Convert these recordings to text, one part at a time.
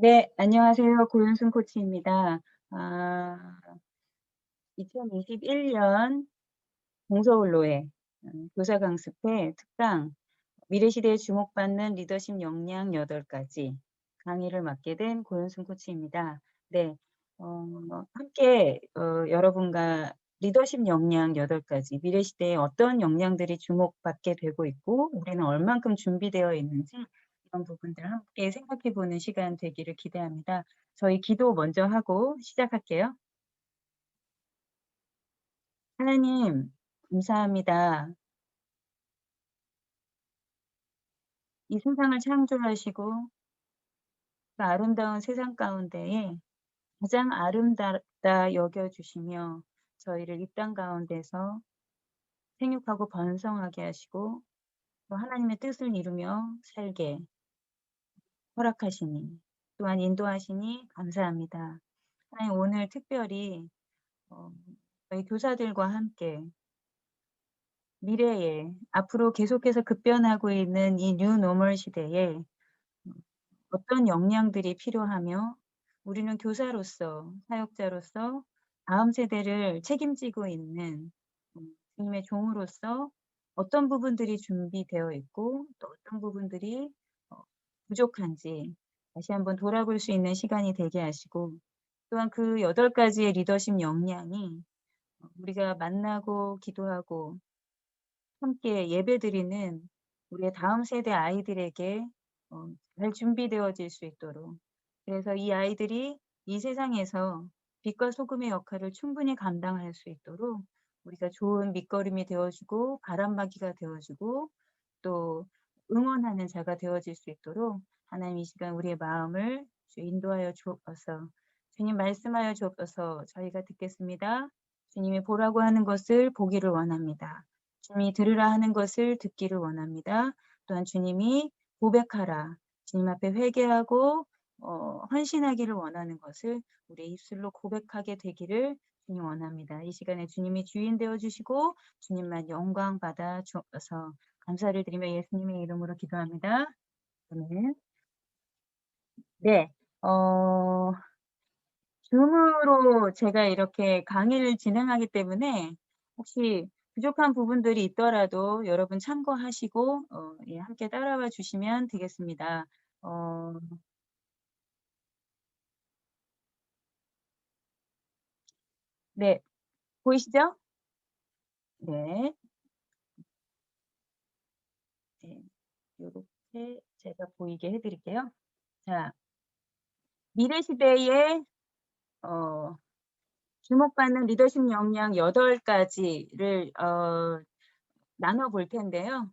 네, 안녕하세요. 고윤순 코치입니다. 아, 2021년 동서울로의 교사 강습회 특강 미래시대에 주목받는 리더십 역량 8가지 강의를 맡게 된 고윤순 코치입니다. 네, 어, 함께 여러분과 리더십 역량 8가지 미래시대에 어떤 역량들이 주목받게 되고 있고 우리는 얼만큼 준비되어 있는지 이런 부분들을 함께 생각해 보는 시간 되기를 기대합니다. 저희 기도 먼저 하고 시작할게요. 하나님, 감사합니다. 이 세상을 창조하시고 그 아름다운 세상 가운데에 가장 아름답다 여겨주시며 저희를 이 땅 가운데서 생육하고 번성하게 하시고 또 하나님의 뜻을 이루며 살게 허락하시니 또한 인도하시니 감사합니다. 하나님, 오늘 특별히 어, 저희 교사들과 함께 미래에 앞으로 계속해서 급변하고 있는 이 뉴 노멀 시대에 어떤 역량들이 필요하며 우리는 교사로서 사역자로서 다음 세대를 책임지고 있는 주님의 종으로서 어떤 부분들이 준비되어 있고 또 어떤 부분들이 어 부족한지 다시 한번 돌아볼 수 있는 시간이 되게 하시고 또한 그 8가지의 리더십 역량이 우리가 만나고 기도하고 함께 예배드리는 우리의 다음 세대 아이들에게 잘 준비되어질 수 있도록 그래서 이 아이들이 이 세상에서 빛과 소금의 역할을 충분히 감당할 수 있도록 우리가 좋은 밑거름이 되어 주고 바람막이가 되어 주고 또 응원하는 자가 되어질 수 있도록 하나님 이 시간 우리의 마음을 주 인도하여 주옵소서. 주님 말씀하여 주옵소서. 저희가 듣겠습니다. 주님이 보라고 하는 것을 보기를 원합니다. 주님이 들으라 하는 것을 듣기를 원합니다. 또한 주님이 고백하라. 주님 앞에 회개하고 헌신하기를 원하는 것을 우리의 입술로 고백하게 되기를 주님 원합니다. 이 시간에 주님이 주인 되어 주시고 주님만 영광 받아 주옵소서. 감사를 드리며 예수님의 이름으로 기도합니다. 아멘. 네. 어 줌으로 제가 이렇게 강의를 진행하기 때문에 혹시 부족한 부분들이 있더라도 여러분 참고하시고 예 함께 따라와 주시면 되겠습니다. 어 네. 보이시죠? 네. 네. 요렇게 제가 보이게 해 드릴게요. 자, 미래 시대의 어 주목받는 리더십 역량 8가지를 나눠 볼 텐데요.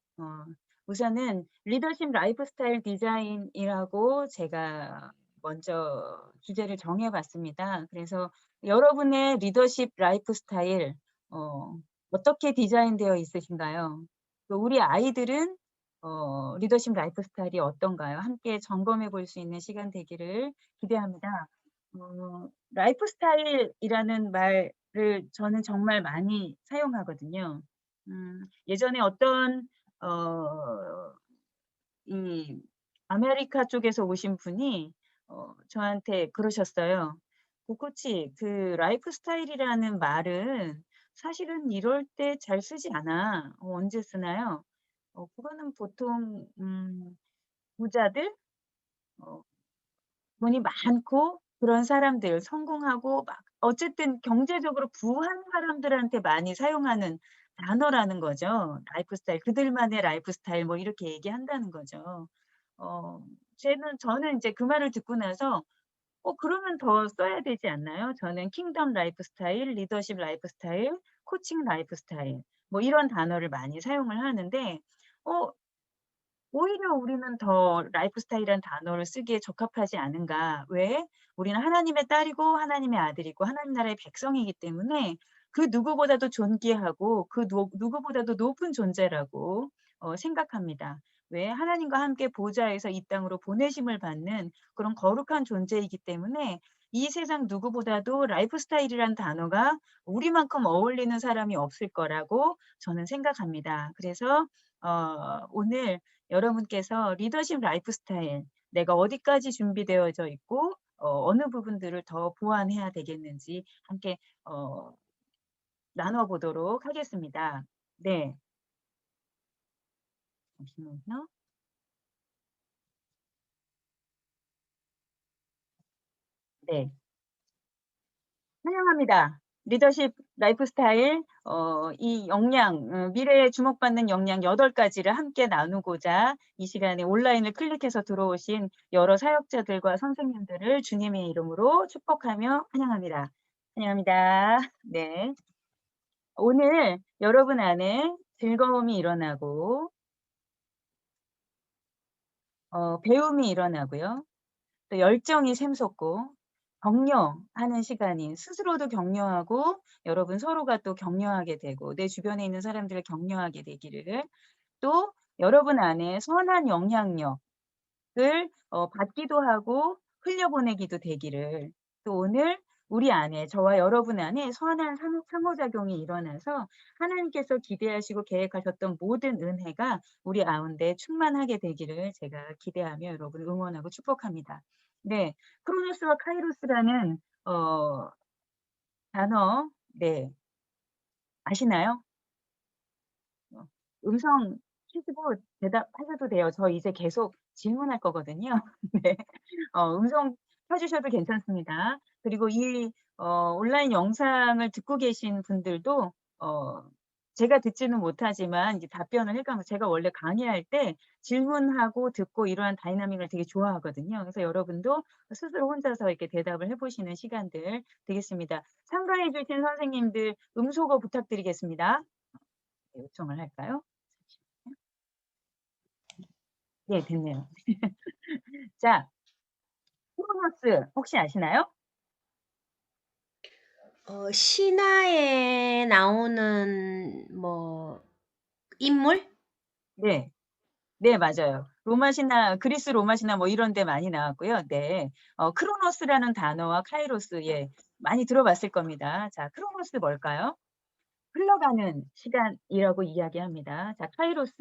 우선은 리더십 라이프 스타일 디자인이라고 제가 먼저 주제를 정해 봤습니다. 그래서 여러분의 리더십 라이프 스타일 어 어떻게 디자인되어 있으신가요? 또 우리 아이들은 리더십 라이프 스타일이 어떤가요? 함께 점검해 볼 수 있는 시간 되기를 기대합니다. 라이프 스타일이라는 말을 저는 정말 많이 사용하거든요. 예전에 어떤 어 이 아메리카 쪽에서 오신 분이 저한테 그러셨어요. "코치, 그 라이프 스타일이라는 말은 사실은 이럴 때 잘 쓰지 않아. 언제 쓰나요?" 그거는 보통 부자들 어 돈이 많고 그런 사람들 성공하고 막 어쨌든 경제적으로 부한 사람들한테 많이 사용하는 단어라는 거죠. 라이프 스타일. 그들만의 라이프 스타일 뭐 이렇게 얘기한다는 거죠. 어 저는 인제 그 말을 듣고 나서 그러면 더 써야 되지 않나요? 저는 킹덤 라이프 스타일, 리더십 라이프 스타일, 코칭 라이프 스타일 뭐 이런 단어를 많이 사용을 하는데 어 오히려 우리는 더 라이프 스타일이라는 단어를 쓰기에 적합하지 않은가. 왜? 우리는 하나님의 딸이고 하나님의 아들이고 하나님 나라의 백성이기 때문에 그 누구보다도 존귀하고 그 누구보다도 높은 존재라고 생각합니다. 왜? 하나님과 함께 보좌에서 이 땅으로 보내심을 받는 그런 거룩한 존재이기 때문에 이 세상 누구보다도 라이프 스타일이라는 단어가 우리만큼 어울리는 사람이 없을 거라고 저는 생각합니다. 그래서 오늘 여러분께서 리더십 라이프 스타일 내가 어디까지 준비되어져 있고 어느 부분들을 더 보완해야 되겠는지 함께 나눠 보도록 하겠습니다. 네. 잠시만요. 네. 환영합니다. 리더십 라이프 스타일 이 역량 미래에 주목받는 역량 8가지를 함께 나누고자 이 시간에 온라인을 클릭해서 들어오신 여러 사역자들과 선생님들을 주님의 이름으로 축복하며 환영합니다. 환영합니다. 네. 오늘 여러분 안에 즐거움이 일어나고 배움이 일어나고요. 또 열정이 샘솟고 격려하는 시간인 스스로도 격려하고 여러분 서로가 또 격려하게 되고 내 주변에 있는 사람들을 격려하게 되기를 또 여러분 안에 선한 영향력을 받기도 하고 흘려보내기도 되기를 또 오늘 우리 안에 저와 여러분 안에 선한 상호작용이 일어나서 하나님께서 기대하시고 계획하셨던 모든 은혜가 우리 가운데 충만하게 되기를 제가 기대하며 여러분 응원하고 축복합니다. 네. 크로노스와 카이로스라는 어 단어 네. 아시나요? 어 음성 켜시고 대답하셔도 돼요. 저 이제 계속 질문할 거거든요. 네. 음성 켜 주셔도 괜찮습니다. 그리고 이 온라인 영상을 듣고 계신 분들도 어 제가 듣지는 못하지만 이제 답변을 해 가면서 제가 원래 강의할 때 질문하고 듣고 이러한 다이나믹을 되게 좋아하거든요. 그래서 여러분도 스스로 혼자서 이렇게 대답을 해 보시는 시간들 되겠습니다. 참가해 주신 선생님들 음소거 부탁드리겠습니다. 요청을 할까요? 네 됐네요. 자 크로노스 혹시 아시나요? 신화에 나오는 뭐 인물? 네. 네 맞아요. 로마 신화 그리스 로마 신화 뭐 이런 데 많이 나왔고요. 네. 크로노스라는 단어와 카이로스 예 많이 들어봤을 겁니다. 자 크로노스 뭘까요? 흘러가는 시간이라고 이야기합니다. 자 카이로스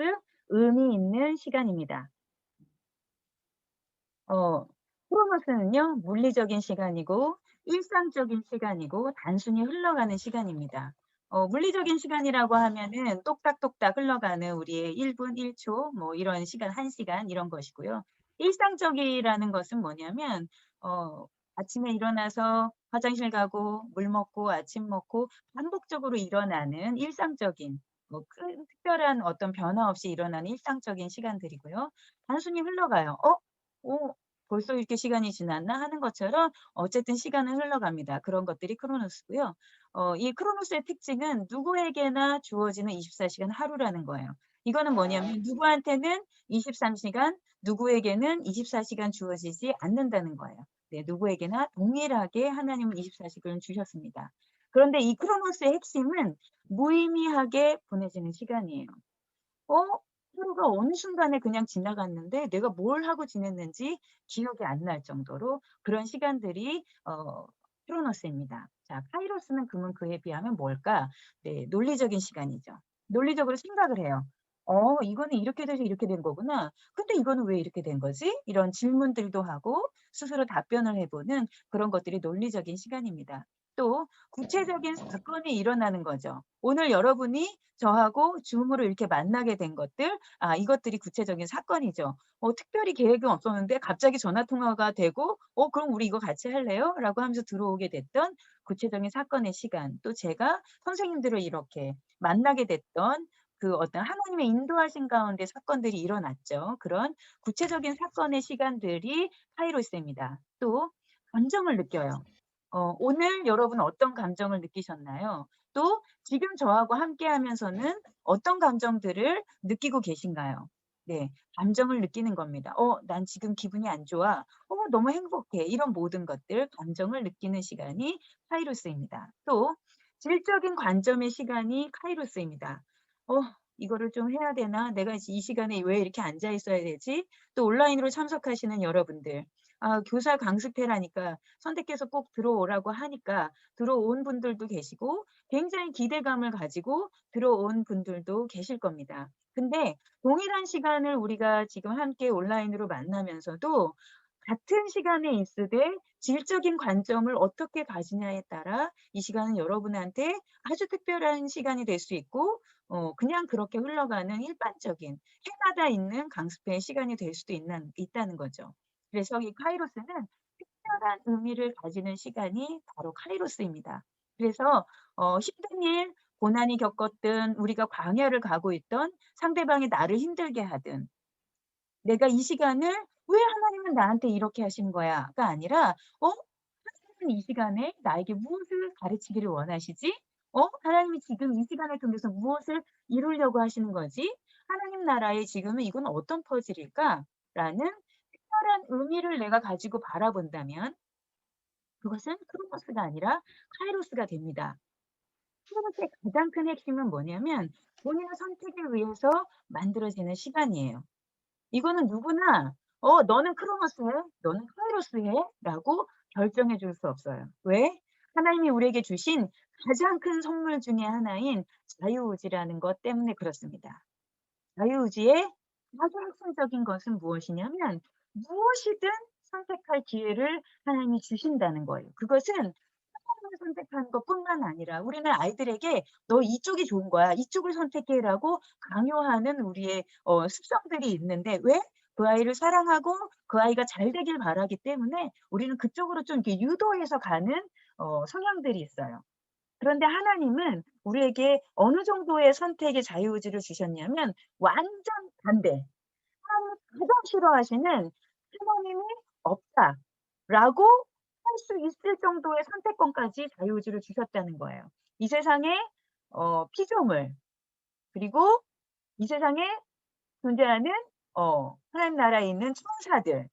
의미 있는 시간입니다. 어 크로노스는요 물리적인 시간이고 일상적인 시간이고 단순히 흘러가는 시간입니다. 물리적인 시간이라고 하면은 똑딱똑딱 흘러가는 우리의 1 분, 1초 뭐 이런 시간, 1 시간 이런 것이고요. 일상적이라는 것은 뭐냐면 아침에 일어나서 화장실 가고 물 먹고 아침 먹고 반복적으로 일어나는 일상적인 뭐 큰 특별한 어떤 변화 없이 일어나는 일상적인 시간들이고요. 단순히 흘러가요. '어 벌써 이렇게 시간이 지났나?' 하는 것처럼 어쨌든 시간은 흘러갑니다. 그런 것들이 크로노스고요. 이 크로노스의 특징은 누구에게나 주어지는 24시간 하루라는 거예요. 이거는 뭐냐면 누구한테는 23시간, 누구에게는 24시간 주어지지 않는다는 거예요. 네, 누구에게나 동일하게 하나님은 24시간을 주셨습니다. 그런데 이 크로노스의 핵심은 무의미하게 보내지는 시간이에요. 어 하루가 어느 순간에 그냥 지나갔는데 내가 뭘 하고 지냈는지 기억이 안 날 정도로 그런 시간들이 크로노스입니다. 자 카이로스는 그러면 그에 비하면 뭘까? 네 논리적인 시간이죠. 논리적으로 생각을 해요. '이거는 이렇게 돼서 이렇게 된 거구나. 근데 이거는 왜 이렇게 된 거지?' 이런 질문들도 하고 스스로 답변을 해 보는 그런 것들이 논리적인 시간입니다. 또 구체적인 사건이 일어나는 거죠. 오늘 여러분이 저하고 줌으로 이렇게 만나게 된 것들 이것들이 구체적인 사건이죠. 특별히 계획은 없었는데 갑자기 전화 통화가 되고 그럼 우리 이거 같이 할래요?"라고 하면서 들어오게 됐던 구체적인 사건의 시간. 또 제가 선생님들을 이렇게 만나게 됐던 그 어떤 하나님의 인도하신 가운데 사건들이 일어났죠. 그런 구체적인 사건의 시간들이 카이로스입니다. 또 감정을 느껴요. 오늘 여러분 어떤 감정을 느끼셨나요? 또 지금 저하고 함께 하면서는 어떤 감정들을 느끼고 계신가요? 네. 감정을 느끼는 겁니다. 난 지금 기분이 안 좋아. 너무 행복해." 이런 모든 것들 감정을 느끼는 시간이 카이로스입니다. 또 질적인 관점의 시간이 카이로스입니다. '어 이거를 좀 해야 되나? 내가 이 시간에 왜 이렇게 앉아 있어야 되지?' 또 온라인으로 참석하시는 여러분들 아, 교사 강습회라니까 선택해서 꼭 들어오라고 하니까 들어온 분들도 계시고 굉장히 기대감을 가지고 들어온 분들도 계실 겁니다. 근데 동일한 시간을 우리가 지금 함께 온라인으로 만나면서도 같은 시간에 있으되 질적인 관점을 어떻게 가지냐에 따라 이 시간은 여러분한테 아주 특별한 시간이 될 수 있고 그냥 그렇게 흘러가는 일반적인 해마다 있는 강습회의 시간이 될 수도 있다는 거죠. 그래서 이 카이로스는 특별한 의미를 가지는 시간이 바로 카이로스입니다. 그래서 힘든 일, 고난이 겪었든 우리가 광야를 가고 있던 상대방이 나를 힘들게 하든 내가 이 시간을 '왜 하나님은 나한테 이렇게 하신 거야?'가 아니라 '하나님은 이 시간에 나에게 무엇을 가르치기를 원하시지? 하나님이 지금 이 시간을 통해서 무엇을 이루려고 하시는 거지? 하나님 나라에 지금은 이건 어떤 퍼즐일까?'라는 특별한 의미를 내가 가지고 바라본다면 그것은 크로노스가 아니라 카이로스가 됩니다. 크로노스의 가장 큰 핵심은 뭐냐면 본인의 선택에 의해서 만들어지는 시간이에요. 이거는 누구나 너는 크로노스 해. 너는 카이로스 해.'라고 결정해 줄 수 없어요. 왜? 하나님이 우리에게 주신 가장 큰 선물 중에 하나인 자유의지라는 것 때문에 그렇습니다. 자유의지의 아주 핵심적인 것은 무엇이냐면 무엇이든 선택할 기회를 하나님이 주신다는 거예요. 그것은 하나님을 선택하는 것뿐만 아니라 우리는 아이들에게 "너 이쪽이 좋은 거야. 이쪽을 선택해."라고 강요하는 우리의 습성들이 있는데 왜? 그 아이를 사랑하고 그 아이가 잘 되길 바라기 때문에 우리는 그쪽으로 좀 이렇게 유도해서 가는 성향들이 있어요. 그런데 하나님은 우리에게 어느 정도의 선택의 자유의지를 주셨냐면 완전 반대. 하나님이 가장 싫어하시는 "하나님이 없다."라고 할 수 있을 정도의 선택권까지 자유의지를 주셨다는 거예요. 이 세상에 피조물 그리고 이 세상에 존재하는 하나님 나라에 있는 천사들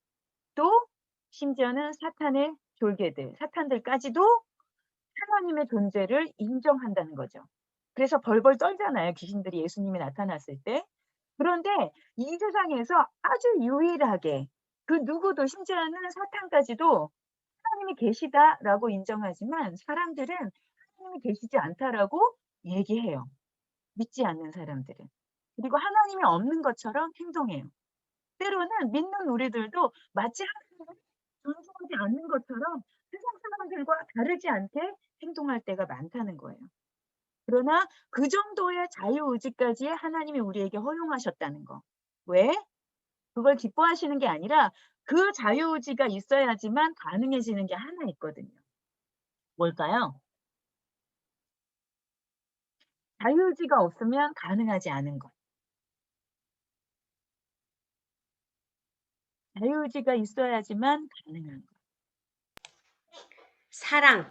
또 심지어는 사탄의 졸개들, 사탄들까지도 하나님의 존재를 인정한다는 거죠. 그래서 벌벌 떨잖아요, 귀신들이 예수님이 나타났을 때. 그런데 이 세상에서 아주 유일하게 그 누구도 심지어는 사탄까지도 '하나님이 계시다.'라고 인정하지만 사람들은 '하나님이 계시지 않다.'라고 얘기해요, 믿지 않는 사람들은. 그리고 하나님이 없는 것처럼 행동해요. 때로는 믿는 우리들도 마치 하나님을 존중하지 않는 것처럼 세상 사람들과 다르지 않게 행동할 때가 많다는 거예요. 그러나 그 정도의 자유의지까지 하나님이 우리에게 허용하셨다는 거. 왜? 그걸 기뻐하시는 게 아니라 그 자유의지가 있어야지만 가능해지는 게 하나 있거든요. 뭘까요? 자유의지가 없으면 가능하지 않은 것. 자유의지가 있어야지만 가능한 것. 사랑.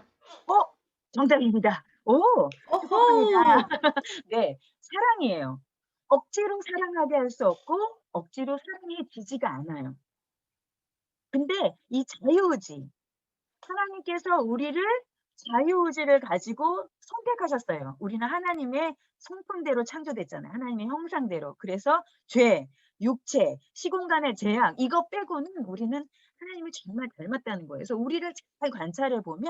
어 정답입니다. 오 축하합니다. 오호! 네. 사랑이에요. 억지로 사랑하게 할 수 없고 억지로 사랑해지지가 않아요. 근데 이 자유의지 하나님께서 우리를 자유의지를 가지고 선택하셨어요. 우리는 하나님의 성품대로 창조됐잖아요. 하나님의 형상대로. 그래서 죄, 육체, 시공간의 재앙 이거 빼고는 우리는 하나님을 정말 닮았다는 거예요. 그래서 우리를 잘 관찰해 보면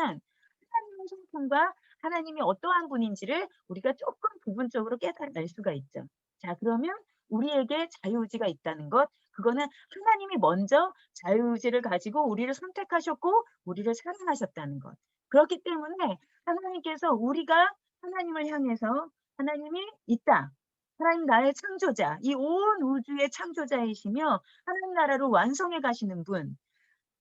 하나님의 성품과 하나님이 어떠한 분인지를 우리가 조금 부분적으로 깨달아낼 수가 있죠. 자, 그러면 우리에게 자유의지가 있다는 것, 그거는 하나님이 먼저 자유의지를 가지고 우리를 선택하셨고 우리를 사랑하셨다는 것. 그렇기 때문에 하나님께서 우리가 하나님을 향해서 하나님이 있다. 하나님 나의 창조자, 이 온 우주의 창조자이시며 하나님 나라로 완성해 가시는 분,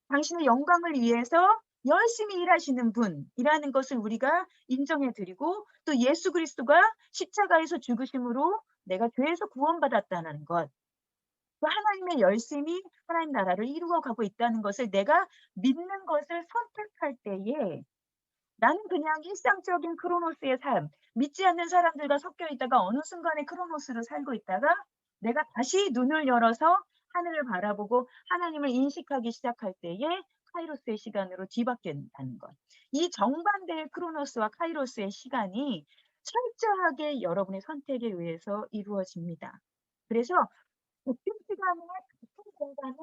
당신의 영광을 위해서 열심히 일하시는 분이라는 것을 우리가 인정해 드리고 또 예수 그리스도가 십자가에서 죽으심으로 내가 죄에서 구원받았다는 것. 그 하나님의 열심히 하나님 나라를 이루어 가고 있다는 것을 내가 믿는 것을 선택할 때에 나는 그냥 일상적인 크로노스의 삶, 믿지 않는 사람들과 섞여 있다가 어느 순간에 크로노스로 살고 있다가 내가 다시 눈을 열어서 하늘을 바라보고 하나님을 인식하기 시작할 때에 카이로스의 시간으로 뒤바뀐다는 것. 이 정반대의 크로노스와 카이로스의 시간이 철저하게 여러분의 선택에 의해서 이루어집니다. 그래서 같은 시간에 같은 공간에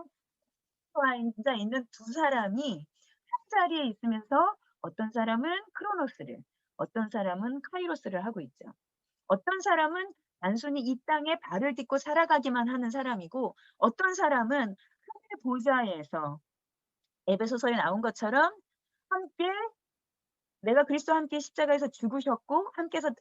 앉아 있는 두 사람이 한 자리에 있으면서 어떤 사람은 크로노스를, 어떤 사람은 카이로스를 하고 있죠. 어떤 사람은 단순히 이 땅에 발을 딛고 살아가기만 하는 사람이고 어떤 사람은 하늘 보좌에서 에베소서에 나온 것처럼 함께 내가 그리스도와 함께 십자가에서 죽으셨고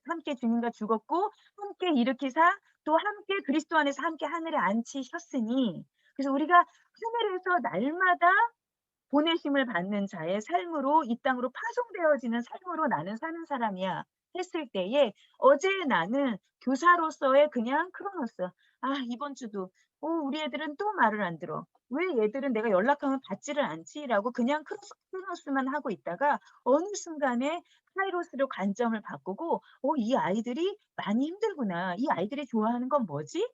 함께 주님과 죽었고 함께 일으키사 또 함께 그리스도 안에서 함께 하늘에 앉히셨으니 그래서 우리가 하늘에서 날마다 보내심을 받는 자의 삶으로 이 땅으로 파송되어지는 삶으로 나는 사는 사람이야 했을 때에 어제 나는 교사로서의 그냥 크로노스. 아, 이번 주도 우리 애들은 또 말을 안 들어. 왜 얘들은 내가 연락하면 받지를 않지라고 그냥 크로노스만 하고 있다가 어느 순간에 카이로스로 관점을 바꾸고 이 아이들이 많이 힘들구나. 이 아이들이 좋아하는 건 뭐지?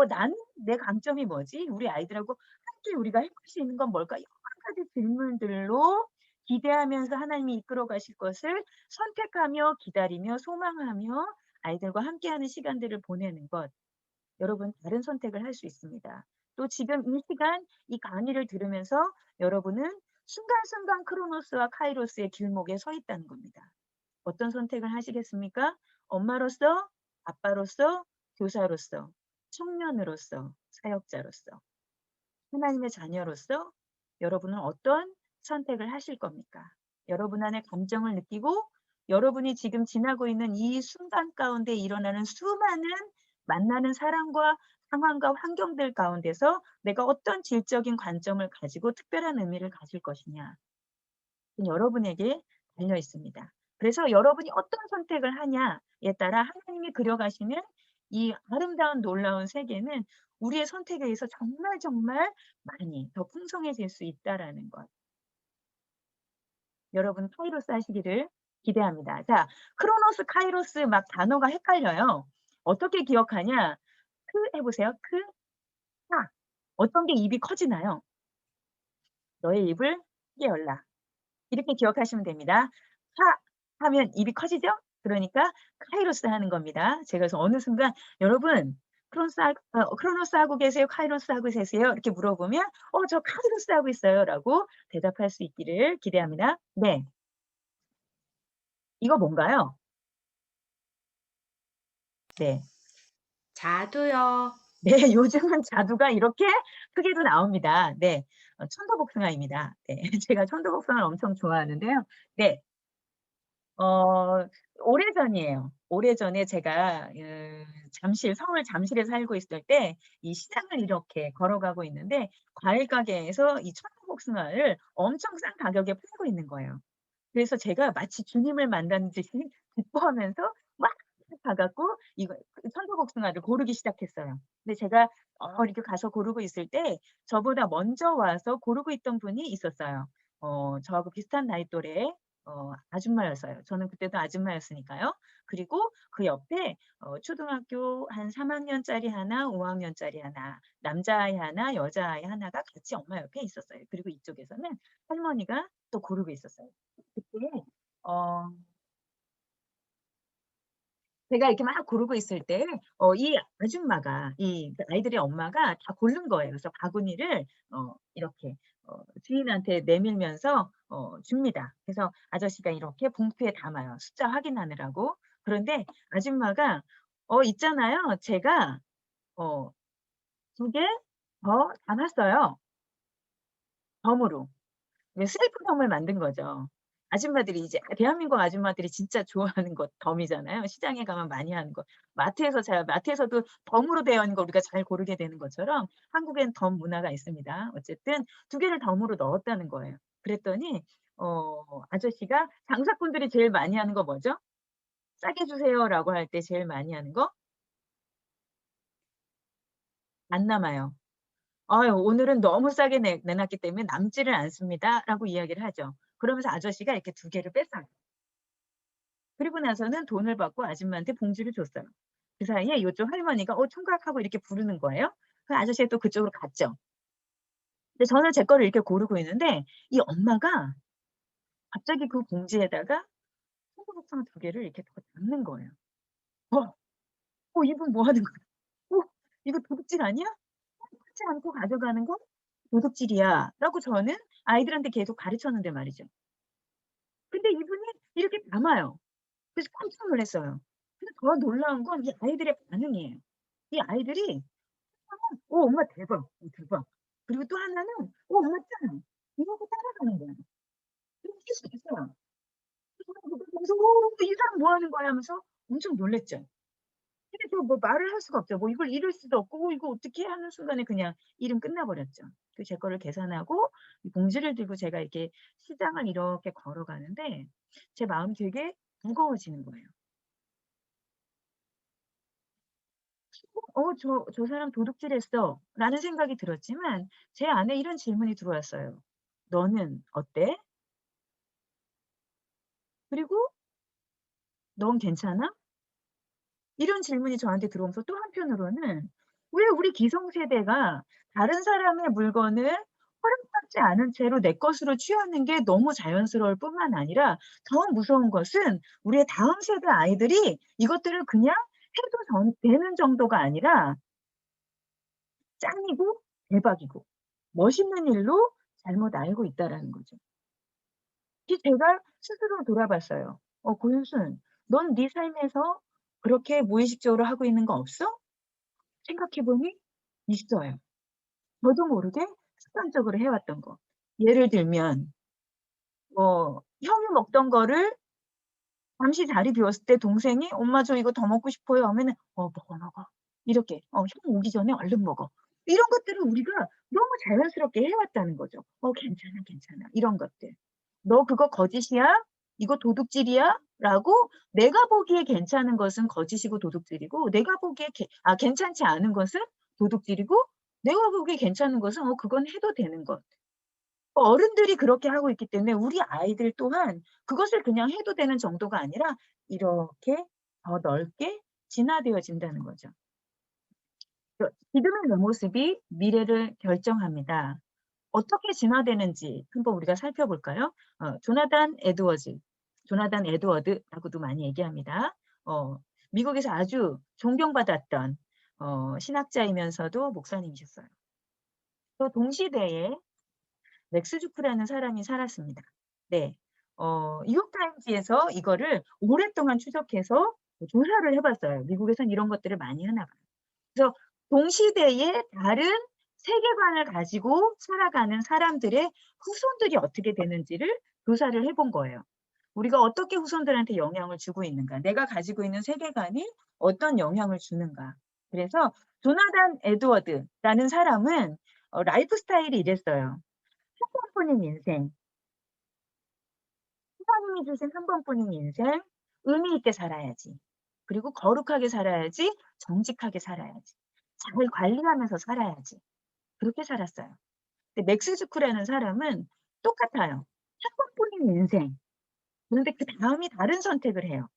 나는 내 강점이 뭐지? 우리 아이들하고 함께 우리가 해볼 수 있는 건 뭘까? 여러 가지 질문들로 기대하면서 하나님이 이끌어 가실 것을 선택하며 기다리며 소망하며 아이들과 함께하는 시간들을 보내는 것. 여러분 다른 선택을 할 수 있습니다. 또 지금 이 시간 이 강의를 들으면서 여러분은 순간순간 크로노스와 카이로스의 길목에 서 있다는 겁니다. 어떤 선택을 하시겠습니까? 엄마로서, 아빠로서, 교사로서, 청년으로서, 사역자로서. 하나님의 자녀로서 여러분은 어떤 선택을 하실 겁니까? 여러분 안에 감정을 느끼고 여러분이 지금 지나고 있는 이 순간 가운데 일어나는 수많은 만나는 사람과 상황과 환경들 가운데서 내가 어떤 질적인 관점을 가지고 특별한 의미를 가질 것이냐. 그건 여러분에게 달려 있습니다. 그래서 여러분이 어떤 선택을 하냐에 따라 하나님이 그려가시는 이 아름다운 놀라운 세계는 우리의 선택에 의해서 정말 정말 많이 더 풍성해질 수 있다라는 것. 여러분 카이로스 하시기를 기대합니다. 자, 크로노스, 카이로스 막 단어가 헷갈려요. 어떻게 기억하냐? 해보세요. 하. 어떤 게 입이 커지나요? 너의 입을 크게 열라. 이렇게 기억하시면 됩니다. 하면 입이 커지죠? 그러니까 카이로스 하는 겁니다. 제가 그래서 어느 순간 여러분 크로노스 하고 계세요? 카이로스 하고 계세요? 이렇게 물어보면 저 카이로스 하고 있어요라고 대답할 수 있기를 기대합니다. 네. 이거 뭔가요? 네. 자두요. 네. 요즘은 자두가 이렇게 크게도 나옵니다. 네. 천도복숭아입니다. 네. 제가 천도복숭아를 엄청 좋아하는데요. 네. 어 오래전이에요. 오래전에 제가 서울 잠실에 살고 있을 때 이 시장을 이렇게 걸어가고 있는데 과일 가게에서 이 천도복숭아를 엄청 싼 가격에 팔고 있는 거예요. 그래서 제가 마치 주님을 만난 듯이 기뻐하면서 막 가 갖고 이거 천도복숭아를 고르기 시작했어요. 근데 제가 이렇게 가서 고르고 있을 때 저보다 먼저 와서 고르고 있던 분이 있었어요. 저하고 비슷한 나이 또래의 아줌마였어요. 저는 그때도 아줌마였으니까요. 그리고 그 옆에 초등학교 한 3 학년짜리 하나, 5 학년짜리 하나, 남자아이 하나, 여자아이 하나가 같이 엄마 옆에 있었어요. 그리고 이쪽에서는 할머니가 또 고르고 있었어요. 그때 어 제가 이렇게 막 고르고 있을 때 이 아줌마가 그 아이들의 엄마가 다 고른 거예요. 그래서 바구니를 이렇게 주인한테 내밀면서 줍니다. 그래서 아저씨가 이렇게 봉투에 담아요, 숫자 확인하느라고. 그런데 아줌마가 있잖아요. 제가 어 2개 더 담았어요, 덤으로. 왜 셀프 덤을 만든 거죠. 아줌마들이 이제 대한민국 아줌마들이 진짜 좋아하는 것 덤이잖아요. 시장에 가면 많이 하는 거. 마트에서도 덤으로 되어 있는 거 우리가 잘 고르게 되는 것처럼 한국엔 덤 문화가 있습니다. 어쨌든 2개를 덤으로 넣었다는 거예요. 그랬더니 아저씨가 장사꾼들이 제일 많이 하는 거 뭐죠? "싸게 주세요."라고 할 때 제일 많이 하는 거? 안 남아요. "아유 오늘은 너무 싸게 내놨기 때문에 남지를 않습니다."라고 이야기를 하죠. 그러면서 아저씨가 이렇게 2개를 뺐어요. 그리고 나서는 돈을 받고 아줌마한테 봉지를 줬어요. 그 사이에 요쪽 할머니가 총각하고 이렇게 부르는 거예요. 그 아저씨가 또 그쪽으로 갔죠. 근데 저는 제 거를 이렇게 고르고 있는데 이 엄마가 갑자기 그 봉지에다가 청국장 2개를 이렇게 더 담는 거예요. 어. 이분 뭐 하는 거야? 이거 도둑질 아니야? 받지 않고 가져가는 거? 도둑질이야 라고 저는 아이들한테 계속 가르쳤는데 말이죠. 근데 이분이 이렇게 담아요. 그래서 깜짝 놀랐어요. 근데 더 놀라운 건 이 아이들의 반응이에요. 이 아이들이 "어 엄마 대박. 어 대박." 그리고 또 하나는 "어 엄마 짱." 이러고 따라가는 거예요. 이렇게 할 수가 있어요. 그래서 "어 이 사람 뭐 하는 거야?" 하면서 엄청 놀랐죠. 근데 저 뭐 말을 할 수가 없죠. 뭐 이걸 잃을 수도 없고 '어 이거 어떡해?' 하는 순간에 그냥 일은 끝나 버렸죠. 그 제 거를 계산하고 이 봉지를 들고 제가 이렇게 시장을 이렇게 걸어가는데 제 마음이 되게 무거워지는 거예요. '어 저 사람 도둑질했어.'라는 생각이 들었지만 제 안에 이런 질문이 들어왔어요. "너는 어때? 그리고 넌 괜찮아?" 이런 질문이 저한테 들어오면서 또 한편으로는 왜 우리 기성세대가 다른 사람의 물건을 허락받지 않은 채로 내 것으로 취하는 게 너무 자연스러울 뿐만 아니라 더 무서운 것은 우리의 다음 세대 아이들이 이것들을 그냥 해도 되는 정도가 아니라 짱이고 대박이고 멋있는 일로 잘못 알고 있다라는 거죠. 이 제가 스스로 돌아봤어요. 고윤순, 넌 네 삶에서 그렇게 무의식적으로 하고 있는 거 없어?" 생각해 보니 있어요. 저도 모르게 습관적으로 해 왔던 거. 예를 들면 형이 먹던 거를 잠시 자리 비웠을 때 동생이 "엄마 저 이거 더 먹고 싶어요." 하면은 "어 먹어, 먹어." 이렇게 형 오기 전에 얼른 먹어." 이런 것들을 우리가 너무 자연스럽게 해 왔다는 거죠. 괜찮아, 괜찮아." 이런 것들. "너 그거 거짓이야? 이거 도둑질이야?" 라고 내가 보기에 괜찮은 것은 거짓이고 도둑질이고 내가 보기에 괜찮지 않은 것은 도둑질이고 내가 보기에 괜찮은 것은 그건 해도 되는 것. 어른들이 그렇게 하고 있기 때문에 우리 아이들 또한 그것을 그냥 해도 되는 정도가 아니라 이렇게 더 넓게 진화되어진다는 거죠. 지금의 내 모습이 미래를 결정합니다. 어떻게 진화되는지 한번 우리가 살펴볼까요? 조나단 에드워드라고도 많이 얘기합니다. 어 미국에서 아주 존경받았던 신학자이면서도 목사님이셨어요. 또 동시대에 맥스 주크라는 사람이 살았습니다. 네. 뉴욕타임즈에서 이거를 오랫동안 추적해서 조사를 해 봤어요. 미국에선 이런 것들을 많이 하나 봐요. 그래서 동시대에 다른 세계관을 가지고 살아가는 사람들의 후손들이 어떻게 되는지를 조사를 해본 거예요. 우리가 어떻게 후손들한테 영향을 주고 있는가, 내가 가지고 있는 세계관이 어떤 영향을 주는가. 그래서 조나단 에드워드라는 사람은 라이프 스타일이 이랬어요. 한 번뿐인 인생, 하나님이 주신 한 번뿐인 인생, 의미 있게 살아야지. 그리고 거룩하게 살아야지, 정직하게 살아야지. 잘 관리하면서 살아야지. 그렇게 살았어요. 근데 맥스 주크라는 사람은 똑같아요. 한 번뿐인 인생. 그런데 그다음이 다른 선택을 해요.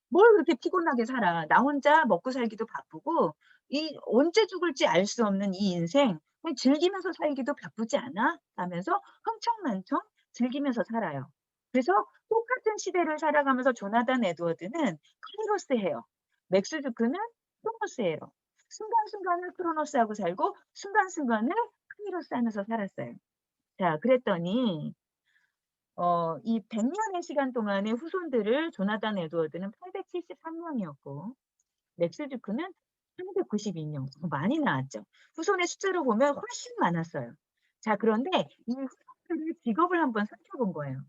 뭘 그렇게 피곤하게 살아. 나 혼자 먹고 살기도 바쁘고 이 언제 죽을지 알 수 없는 이 인생 그냥 즐기면서 살기도 바쁘지 않아? 하면서 흥청망청 즐기면서 살아요. 그래서 똑같은 시대를 살아가면서 조나단 에드워드는 카이로스예요. 맥스 주크는 크로노스예요. 순간순간을 크로노스하고 살고 순간순간을 카이로스 하면서 살았어요. 자 그랬더니 이 100 년의 시간 동안의 후손들을 조나단 에드워드는 873 명이었고 맥스 주크는 392 명. 많이 나왔죠. 후손의 숫자로 보면 훨씬 많았어요. 자 그런데 이 후손들의 직업을 한번 살펴본 거예요.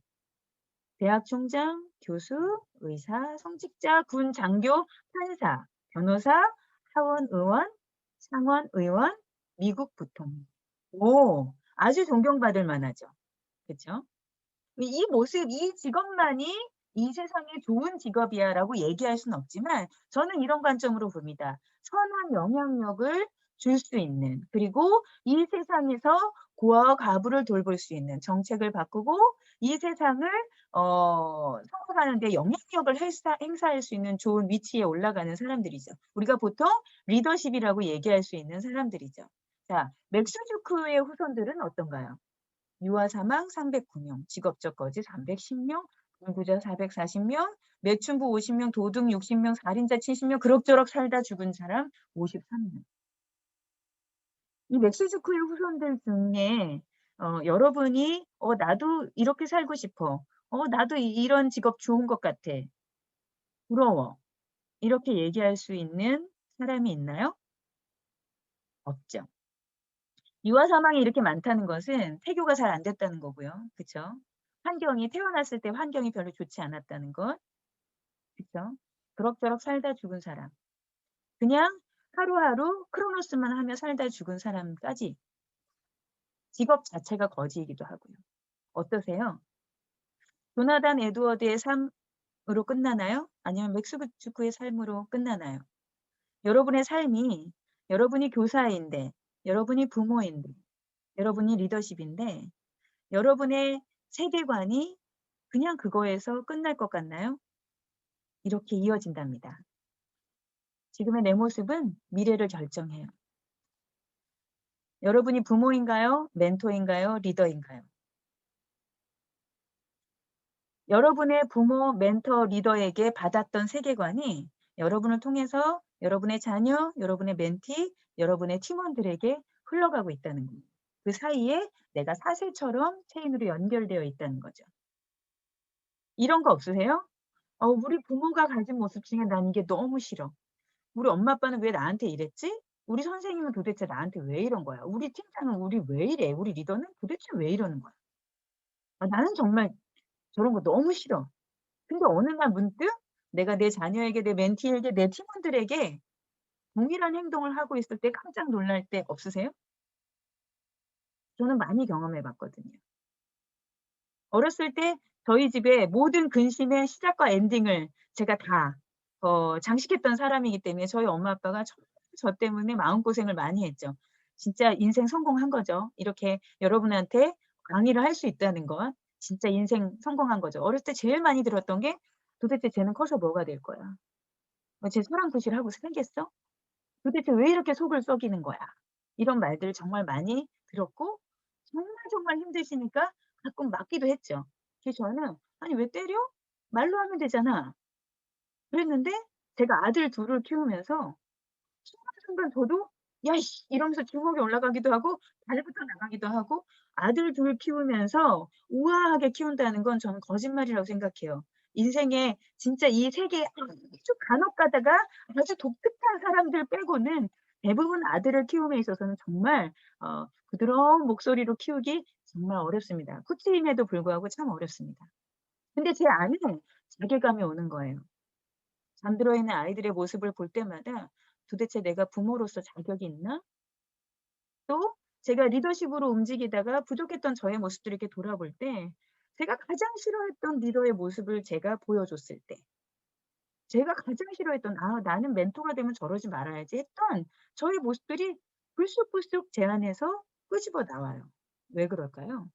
대학 총장, 교수, 의사, 성직자, 군 장교, 판사, 변호사, 하원 의원, 상원 의원, 미국 부통령. 오 아주 존경받을 만하죠. 그쵸? 이 모습, 이 직업만이 '이 세상에 좋은 직업이야.'라고 얘기할 수는 없지만 저는 이런 관점으로 봅니다. 선한 영향력을 줄 수 있는 그리고 이 세상에서 고아와 과부를 돌볼 수 있는 정책을 바꾸고 이 세상을 살아가는 데 영향력을 행사할 수 있는 좋은 위치에 올라가는 사람들이죠. 우리가 보통 리더십이라고 얘기할 수 있는 사람들이죠. 자, 맥스 주크의 후손들은 어떤가요? 유아 사망 309 명, 직업적 거지 310 명, 불구자 440 명, 매춘부 50 명, 도둑 60 명, 살인자 70 명, 그럭저럭 살다 죽은 사람 53 명. 이 맥스주크의 후손들 중에 여러분이 나도 이렇게 살고 싶어. 나도 이런 직업 좋은 것 같아. 부러워." 이렇게 얘기할 수 있는 사람이 있나요? 없죠. 유아 사망이 이렇게 많다는 것은 태교가 잘 안 됐다는 거고요. 그쵸? 환경이 태어났을 때 환경이 별로 좋지 않았다는 것. 그쵸? 그럭저럭 살다 죽은 사람. 그냥 하루하루 크로노스만 하며 살다 죽은 사람까지 직업 자체가 거지이기도 하고요. 어떠세요? 조나단 에드워드의 삶으로 끝나나요? 아니면 맥스주크의 삶으로 끝나나요? 여러분의 삶이 여러분이 교사인데, 여러분이 부모인데, 여러분이 리더십인데 여러분의 세계관이 그냥 그거에서 끝날 것 같나요? 이렇게 이어진답니다. 지금의 내 모습은 미래를 결정해요. 여러분이 부모인가요? 멘토인가요? 리더인가요? 여러분의 부모, 멘토, 리더에게 받았던 세계관이 여러분을 통해서 여러분의 자녀, 여러분의 멘티, 여러분의 팀원들에게 흘러가고 있다는 거예요. 그 사이에 내가 사슬처럼 체인으로 연결되어 있다는 거죠. 이런 거 없으세요? 우리 부모가 가진 모습 중에 난 이게 너무 싫어. 우리 엄마 아빠는 왜 나한테 이랬지? 우리 선생님은 도대체 나한테 왜 이런 거야? 우리 팀장은 우리 왜 이래? 우리 리더는 도대체 왜 이러는 거야? 나는 정말 저런 거 너무 싫어. 근데 어느 날 문득 내가 내 자녀에게, 내 멘티에게, 내 팀원들에게 동일한 행동을 하고 있을 때 깜짝 놀랄 때 없으세요? 저는 많이 경험해 봤거든요. 어렸을 때 저희 집에 모든 근심의 시작과 엔딩을 제가 다 장식했던 사람이기 때문에 저희 엄마 아빠가 정말 저 때문에 마음고생을 많이 했죠. 진짜 인생 성공한 거죠. 이렇게 여러분한테 강의를 할 수 있다는 건 진짜 인생 성공한 거죠. 어렸을 때 제일 많이 들었던 게 "도대체 쟤는 커서 뭐가 될 거야? 쟤 사랑구실하고 생겼어? 도대체 왜 이렇게 속을 썩이는 거야?" 이런 말들을 정말 많이 들었고 정말 정말 힘드시니까 가끔 맞기도 했죠. 그래서 저는 "아니 왜 때려? 말로 하면 되잖아." 그랬는데 제가 아들 둘을 키우면서 순간순간 저도 "야 이씨." 이러면서 주먹이 올라가기도 하고 발부터 나가기도 하고 아들 둘 키우면서 우아하게 키운다는 건 저는 거짓말이라고 생각해요. 인생에 진짜 이 세계에 아주 간혹 가다가 아주 독특한 사람들 빼고는 대부분 아들을 키움에 있어서는 정말 부드러운 목소리로 키우기 정말 어렵습니다. 코치임에도 불구하고 참 어렵습니다. 근데 제 안에 자괴감이 오는 거예요. 잠들어 있는 아이들의 모습을 볼 때마다 '도대체 내가 부모로서 자격이 있나?' 또 제가 리더십으로 움직이다가 부족했던 저의 모습들을 이렇게 돌아볼 때 제가 가장 싫어했던 리더의 모습을 제가 보여줬을 때 제가 가장 싫어했던 '아 나는 멘토가 되면 저러지 말아야지.' 했던 저의 모습들이 불쑥불쑥 제 안에서 끄집어 나와요. 왜 그럴까요?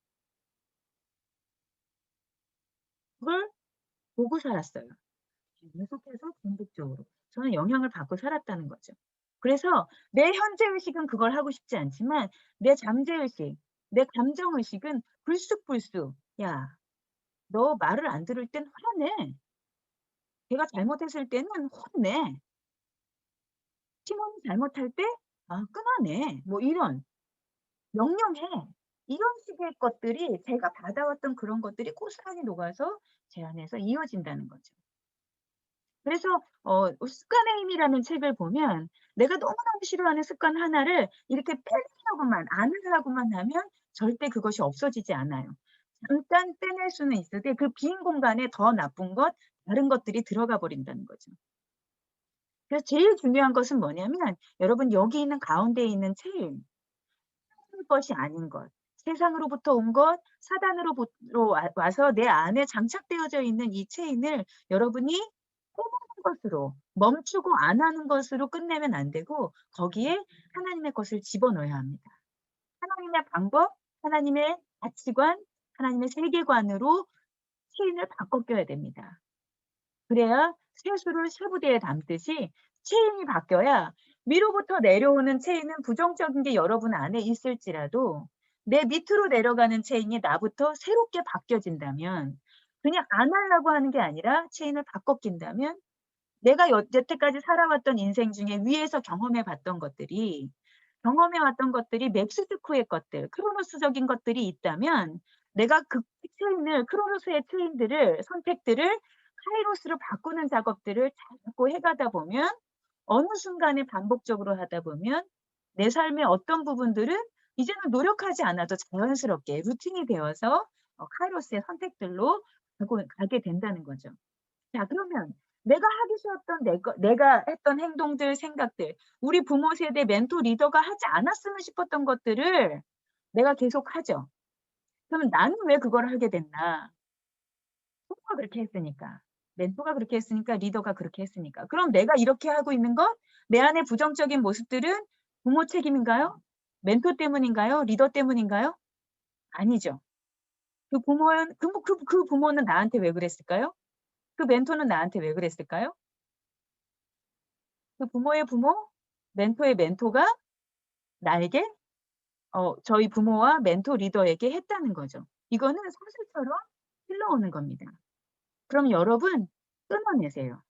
그걸 보고 살았어요. 계속해서 반복적으로. 저는 영향을 받고 살았다는 거죠. 그래서 내 현재 의식은 그걸 하고 싶지 않지만 내 잠재 의식, 내 감정 의식은 불쑥불쑥 "야 너 말을 안 들을 땐 화내. 걔가 잘못했을 때는 혼내. 팀원이 잘못할 때 끊어내." 뭐 이런 "명령해." 이런 식의 것들이 제가 받아왔던 그런 것들이 고스란히 녹아서 제 안에서 이어진다는 거죠. 그래서 습관의 힘이라는 책을 보면 내가 너무너무 싫어하는 습관 하나를 이렇게 빼내려고만 안 하려고만 하면 절대 그것이 없어지지 않아요. 잠깐 빼낼 수는 있으되 그 빈 공간에 더 나쁜 것, 다른 것들이 들어가 버린다는 거죠. 그래서 제일 중요한 것은 뭐냐면 여러분 여기 있는 가운데에 있는 체인, 할 것이 아닌 것, 세상으로부터 온 것, 사단으로부터 와서 내 안에 장착되어져 있는 이 체인을 여러분이 빼내는 것으로 멈추고 안 하는 것으로 끝내면 안 되고 거기에 하나님의 것을 집어넣어야 합니다. 하나님의 방법, 하나님의 가치관, 하나님의 세계관으로 체인을 바꿔 껴야 됩니다. 그래야 쇠수를 쇠부대에 담듯이 체인이 바뀌어야 위로부터 내려오는 체인은 부정적인 게 여러분 안에 있을지라도 내 밑으로 내려가는 체인이 나부터 새롭게 바뀌어진다면 그냥 안 하려고 하는 게 아니라 체인을 바꿔 낀다면 내가 여태까지 살아왔던 인생 중에 위에서 경험해 봤던 것들이 경험해 왔던 것들이 맥스투크의 것들, 크로노스적인 것들이 있다면 내가 그 체인을 크로노스의 체인들을 선택들을 카이로스로 바꾸는 작업들을 자꾸 해 가다 보면 어느 순간에 반복적으로 하다 보면 내 삶의 어떤 부분들은 이제는 노력하지 않아도 자연스럽게 루틴이 되어서 카이로스의 선택들로 가게 된다는 거죠. 자, 그러면 내가 하기 싫었던 내가 했던 행동들, 생각들, 우리 부모 세대 멘토 리더가 하지 않았으면 싶었던 것들을 내가 계속 하죠. 그러면 나는 왜 그걸 하게 됐나? 부모가 그렇게 했으니까. 멘토가 그렇게 했으니까, 리더가 그렇게 했으니까. 그럼 내가 이렇게 하고 있는 것, 내 안에 부정적인 모습들은 부모 책임인가요? 멘토 때문인가요? 리더 때문인가요? 아니죠. 그 부모는 나한테 왜 그랬을까요? 그 멘토는 나한테 왜 그랬을까요? 그 부모의 부모, 멘토의 멘토가 나에게 저희 부모와 멘토 리더에게 했다는 거죠. 이거는 사실처럼 흘러오는 겁니다. 그럼 여러분 끊어내세요.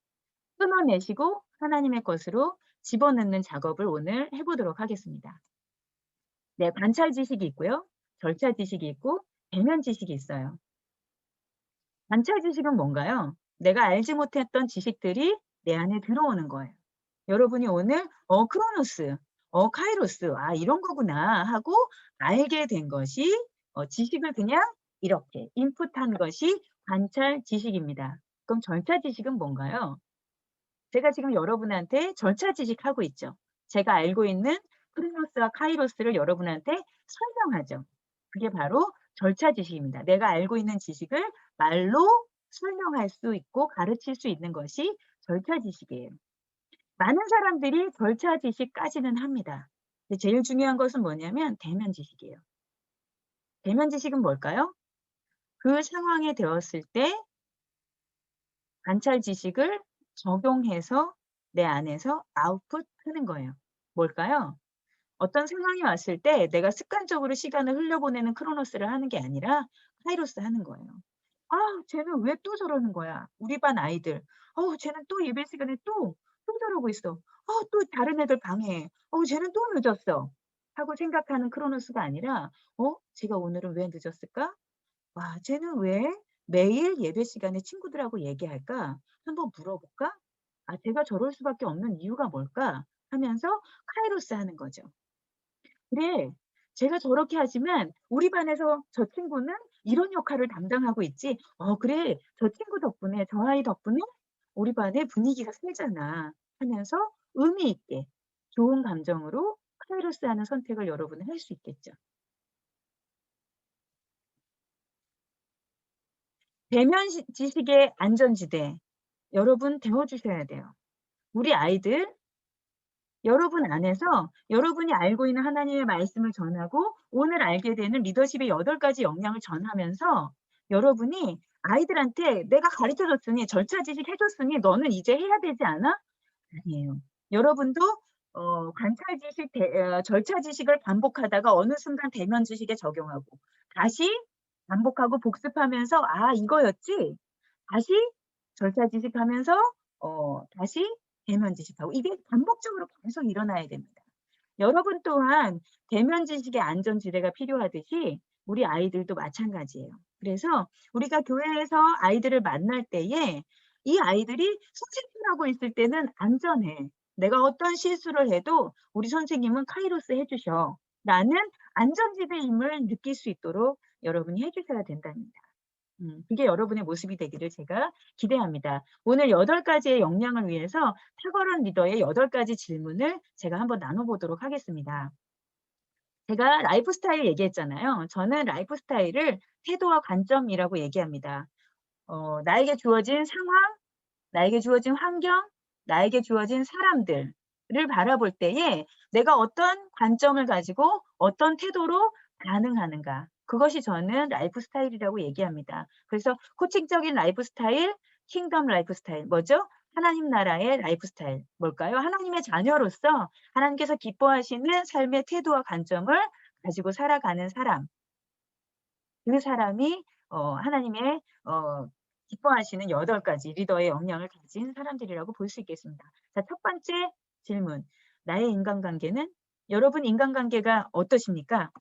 끊어내시고 하나님의 것으로 집어넣는 작업을 오늘 해 보도록 하겠습니다. 네, 관찰 지식이 있고요. 절차 지식이 있고 대면 지식이 있어요. 관찰 지식은 뭔가요? 내가 알지 못했던 지식들이 내 안에 들어오는 거예요. 여러분이 오늘 크로노스, 카이로스, '아 이런 거구나.' 하고 알게 된 것이 지식을 그냥 이렇게 인풋한 것이 관찰 지식입니다. 그럼 절차 지식은 뭔가요? 제가 지금 여러분한테 절차 지식하고 있죠. 제가 알고 있는 크로노스와 카이로스를 여러분한테 설명하죠. 그게 바로 절차 지식입니다. 내가 알고 있는 지식을 말로 설명할 수 있고 가르칠 수 있는 것이 절차 지식이에요. 많은 사람들이 절차 지식까지는 합니다. 근데 제일 중요한 것은 뭐냐면 대면 지식이에요. 대면 지식은 뭘까요? 그 상황에 되었을 때 관찰 지식을 적용해서 내 안에서 아웃풋하는 거예요. 뭘까요? 어떤 상황이 왔을 때 내가 습관적으로 시간을 흘려보내는 크로노스를 하는 게 아니라 카이로스 하는 거예요. '아 쟤는 왜 또 저러는 거야?' 우리 반 아이들. 쟤는 또 예배 시간에 또 저러고 있어. 또 다른 애들 방해해. 쟤는 또 늦었어.' 하고 생각하는 크로노스가 아니라 '제가 오늘은 왜 늦었을까? 와 쟤는 왜 매일 예배 시간에 친구들하고 얘기할까? 한번 물어볼까? 쟤가 저럴 수밖에 없는 이유가 뭘까?' 하면서 카이로스 하는 거죠. '그래. 제가 저렇게 하지만 우리 반에서 저 친구는 이런 역할을 담당하고 있지. 그래. 저 친구 덕분에 저 아이 덕분에 우리 반의 분위기가 세잖아.' 하면서 의미 있게 좋은 감정으로 카이로스하는 선택을 여러분은 할 수 있겠죠. 대면 지식의 안전지대 여러분 되어 주셔야 돼요. 우리 아이들 여러분 안에서 여러분이 알고 있는 하나님의 말씀을 전하고 오늘 알게 되는 리더십의 8 가지 역량을 전하면서 여러분이 아이들한테 "내가 가르쳐 줬으니 절차 지식 해 줬으니 너는 이제 해야 되지 않아?" 아니에요. 여러분도 관찰 지식 절차 지식을 반복하다가 어느 순간 대면 지식에 적용하고 다시 반복하고 복습하면서 '아 이거였지?' 다시 절차 지식하면서 다시 대면 지식하고 이게 반복적으로 계속 일어나야 됩니다. 여러분 또한 대면 지식의 안전지대가 필요하듯이 우리 아이들도 마찬가지예요. 그래서 우리가 교회에서 아이들을 만날 때에 이 아이들이 선생님하고 있을 때는 안전해. 내가 어떤 실수를 해도 우리 선생님은 카이로스 해 주셔. 라는 안전지대임을 느낄 수 있도록 여러분이 해 주셔야 된답니다. 그게 여러분의 모습이 되기를 제가 기대합니다. 오늘 8 가지의 역량을 위해서 탁월한 리더의 8 가지 질문을 제가 한번 나눠 보도록 하겠습니다. 제가 라이프 스타일 얘기했잖아요. 저는 라이프 스타일을 태도와 관점이라고 얘기합니다. 나에게 주어진 상황, 나에게 주어진 환경, 나에게 주어진 사람들을 바라볼 때에 내가 어떤 관점을 가지고 어떤 태도로 반응하는가. 그것이 저는 라이프 스타일이라고 얘기합니다. 그래서 코칭적인 라이프 스타일, 킹덤 라이프 스타일 뭐죠? 하나님 나라의 라이프 스타일 뭘까요? 하나님의 자녀로서 하나님께서 기뻐하시는 삶의 태도와 관점을 가지고 살아가는 사람. 그 사람이 하나님의 기뻐하시는 8 가지 리더의 역량을 가진 사람들이라고 볼 수 있겠습니다. 자, 첫 번째 질문. 나의 인간관계는 여러분 인간관계가 어떠십니까?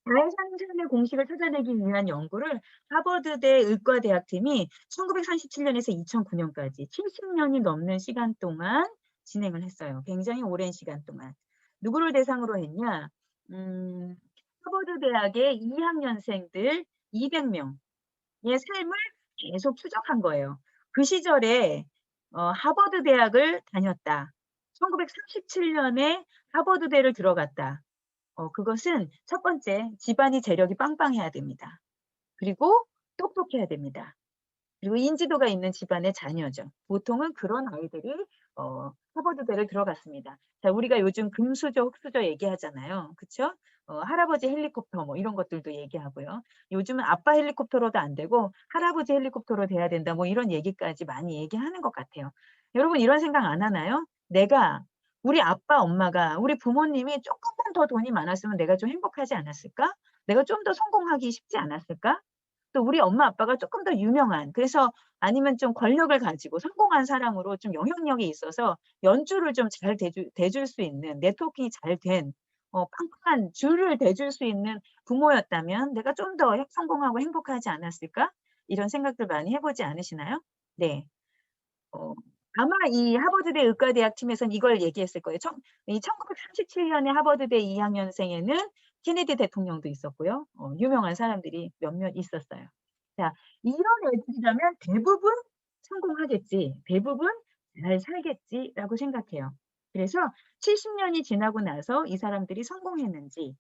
자연상상의 공식을 찾아내기 위한 연구를 하버드대 의과대학팀이 1937년에서 2009년까지 70년이 넘는 시간 동안 진행을 했어요. 굉장히 오랜 시간 동안. 누구를 대상으로 했냐? 하버드 대학의 2학년생들 200명의 삶을 계속 추적한 거예요. 그 시절에 하버드 대학을 다녔다. 1937년에 하버드대를 들어갔다. 그것은 첫 번째, 집안이 재력이 빵빵해야 됩니다. 그리고 똑똑해야 됩니다. 그리고 인지도가 있는 집안의 자녀죠. 보통은 그런 아이들이 하버드대를 들어갔습니다. 자, 우리가 요즘 금수저, 흑수저 얘기하잖아요. 그쵸? 할아버지 헬리콥터 뭐 이런 것들도 얘기하고요. 요즘은 아빠 헬리콥터로도 안 되고 할아버지 헬리콥터로 돼야 된다 뭐 이런 얘기까지 많이 얘기하는 것 같아요. 여러분 이런 생각 안 하나요? 우리 아빠, 엄마가, 우리 부모님이 조금만 더 돈이 많았으면 내가 좀 행복하지 않았을까? 내가 좀 더 성공하기 쉽지 않았을까? 또 우리 엄마 아빠가 조금 더 유명한, 그래서 아니면 좀 권력을 가지고 성공한 사람으로 좀 영향력이 있어서 연주를 좀 잘 대줄 수 있는, 네트워킹이 잘 된 팡팡한 줄을 대줄 수 있는 부모였다면 내가 좀 더 성공하고 행복하지 않았을까? 이런 생각들 많이 해보지 않으시나요? 네. 아마 이 하버드대 의과대학 팀에서는 이걸 얘기했을 거예요. 이 1937년에 하버드대 2학년생에는 케네디 대통령도 있었고요. 유명한 사람들이 몇몇 있었어요. 자, 이런 애들이라면 대부분 성공하겠지, 대부분 잘 살겠지라고 생각해요. 그래서 70년이 지나고 나서 이 사람들이 성공했는지를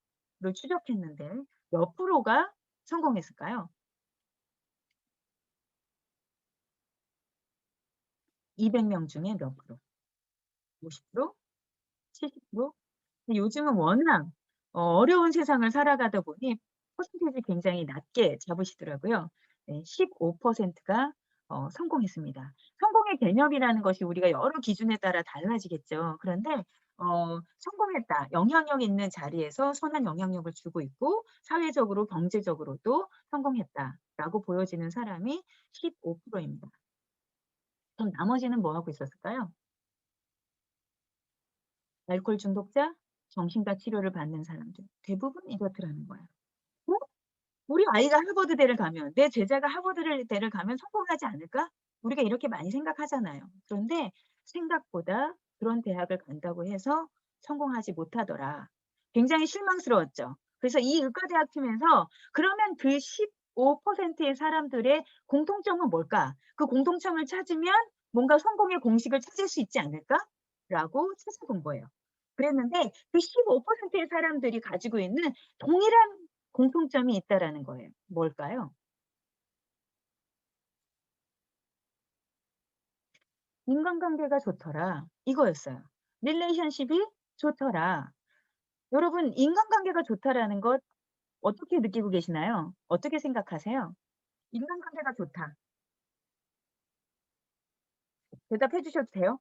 추적했는데 몇 프로가 성공했을까요? 200명 중에 몇 프로? 50%? 70%? 요즘은 워낙 어려운 세상을 살아가다 보니 퍼센테이지 굉장히 낮게 잡으시더라고요. 네, 15%가 성공했습니다. 성공의 개념이라는 것이 우리가 여러 기준에 따라 달라지겠죠. 그런데 성공했다, 영향력 있는 자리에서 선한 영향력을 주고 있고 사회적으로 경제적으로도 성공했다라고 보여지는 사람이 15%입니다. 그럼 나머지는 뭐 하고 있었을까요? 알코올 중독자, 정신과 치료를 받는 사람들. 대부분 이렇더라는 거예요. 어? 우리 아이가 하버드대를 가면, 내 제자가 하버드대를 가면 성공하지 않을까? 우리가 이렇게 많이 생각하잖아요. 그런데 생각보다 그런 대학을 간다고 해서 성공하지 못하더라. 굉장히 실망스러웠죠. 그래서 이 의과대학 팀에서 그러면 그 15%의 사람들의 공통점은 뭘까? 그 공통점을 찾으면 뭔가 성공의 공식을 찾을 수 있지 않을까? 라고 찾아본 거예요. 그랬는데 그 15%의 사람들이 가지고 있는 동일한 공통점이 있다라는 거예요. 뭘까요? 인간관계가 좋더라. 이거였어요. 릴레이션십이 좋더라. 여러분, 인간관계가 좋다라는 것 어떻게 느끼고 계시나요? 어떻게 생각하세요? 인간관계가 좋다. 대답해 주셔도 돼요?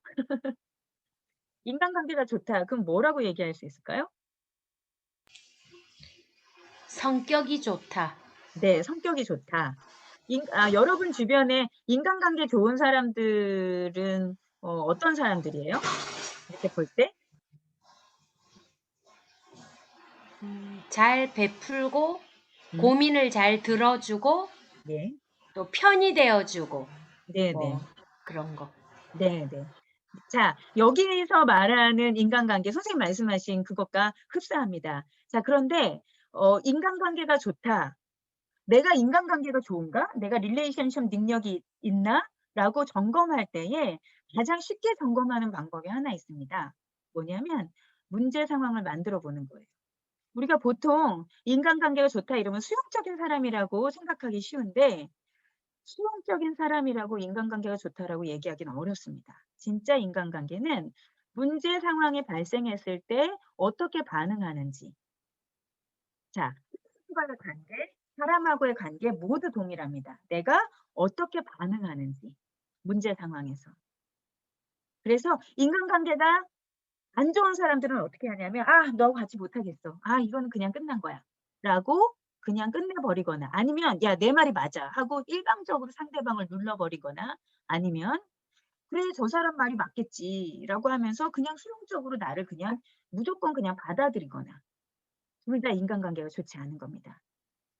인간관계가 좋다. 그럼 뭐라고 얘기할 수 있을까요? 성격이 좋다. 네, 성격이 좋다. 여러분 주변에 인간관계 좋은 사람들은 어떤 사람들이에요? 이렇게 볼 때? 잘 베풀고 음, 고민을 잘 들어주고 네, 또 편이 되어주고 네, 네, 뭐 그런 거. 네, 네. 자, 여기에서 말하는 인간관계, 선생님 말씀하신 그것과 흡사합니다. 자, 그런데 인간관계가 좋다. 내가 인간관계가 좋은가? 내가 릴레이션십 능력이 있나? 라고 점검할 때에 가장 쉽게 점검하는 방법이 하나 있습니다. 뭐냐면 문제 상황을 만들어 보는 거예요. 우리가 보통 인간관계가 좋다 이러면 수용적인 사람이라고 생각하기 쉬운데 수용적인 사람이라고 인간관계가 좋다라고 얘기하기는 어렵습니다. 진짜 인간관계는 문제 상황이 발생했을 때 어떻게 반응하는지. 자, 사람과의 관계, 사람하고의 관계 모두 동일합니다. 내가 어떻게 반응하는지, 문제 상황에서. 그래서 인간관계가 안 좋은 사람들은 어떻게 하냐면, 너 같이 못하겠어. 이거는 그냥 끝난 거야. 라고 그냥 끝내버리거나, 아니면, 야, 내 말이 맞아. 하고 일방적으로 상대방을 눌러버리거나, 아니면 그래, 저 사람 말이 맞겠지라고 하면서 그냥 수용적으로 나를 그냥 무조건 그냥 받아들이거나 둘 다 인간관계가 좋지 않은 겁니다.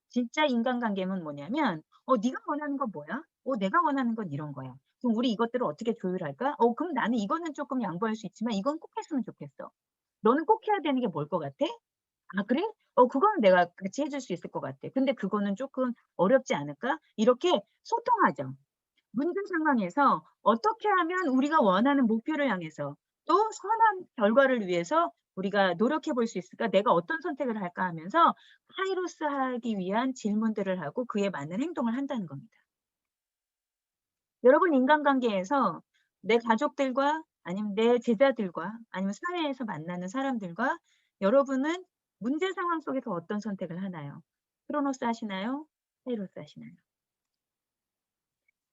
진짜 인간관계는 뭐냐면 네가 원하는 건 뭐야? 내가 원하는 건 이런 거야. 그럼 우리 이것들을 어떻게 조율할까? 그럼 나는 이거는 조금 양보할 수 있지만 이건 꼭 했으면 좋겠어. 너는 꼭 해야 되는 게 뭘 것 같아? 아, 그래? 그거는 내가 같이 해줄 수 있을 것 같아. 근데 그거는 조금 어렵지 않을까? 이렇게 소통하죠. 문제 상황에서 어떻게 하면 우리가 원하는 목표를 향해서 또 선한 결과를 위해서 우리가 노력해 볼 수 있을까? 내가 어떤 선택을 할까 하면서 카이로스하기 위한 질문들을 하고 그에 맞는 행동을 한다는 겁니다. 여러분 인간관계에서 내 가족들과 아니면 내 제자들과 아니면 사회에서 만나는 사람들과 여러분은 문제 상황 속에서 어떤 선택을 하나요? 크로노스 하시나요? 카이로스 하시나요?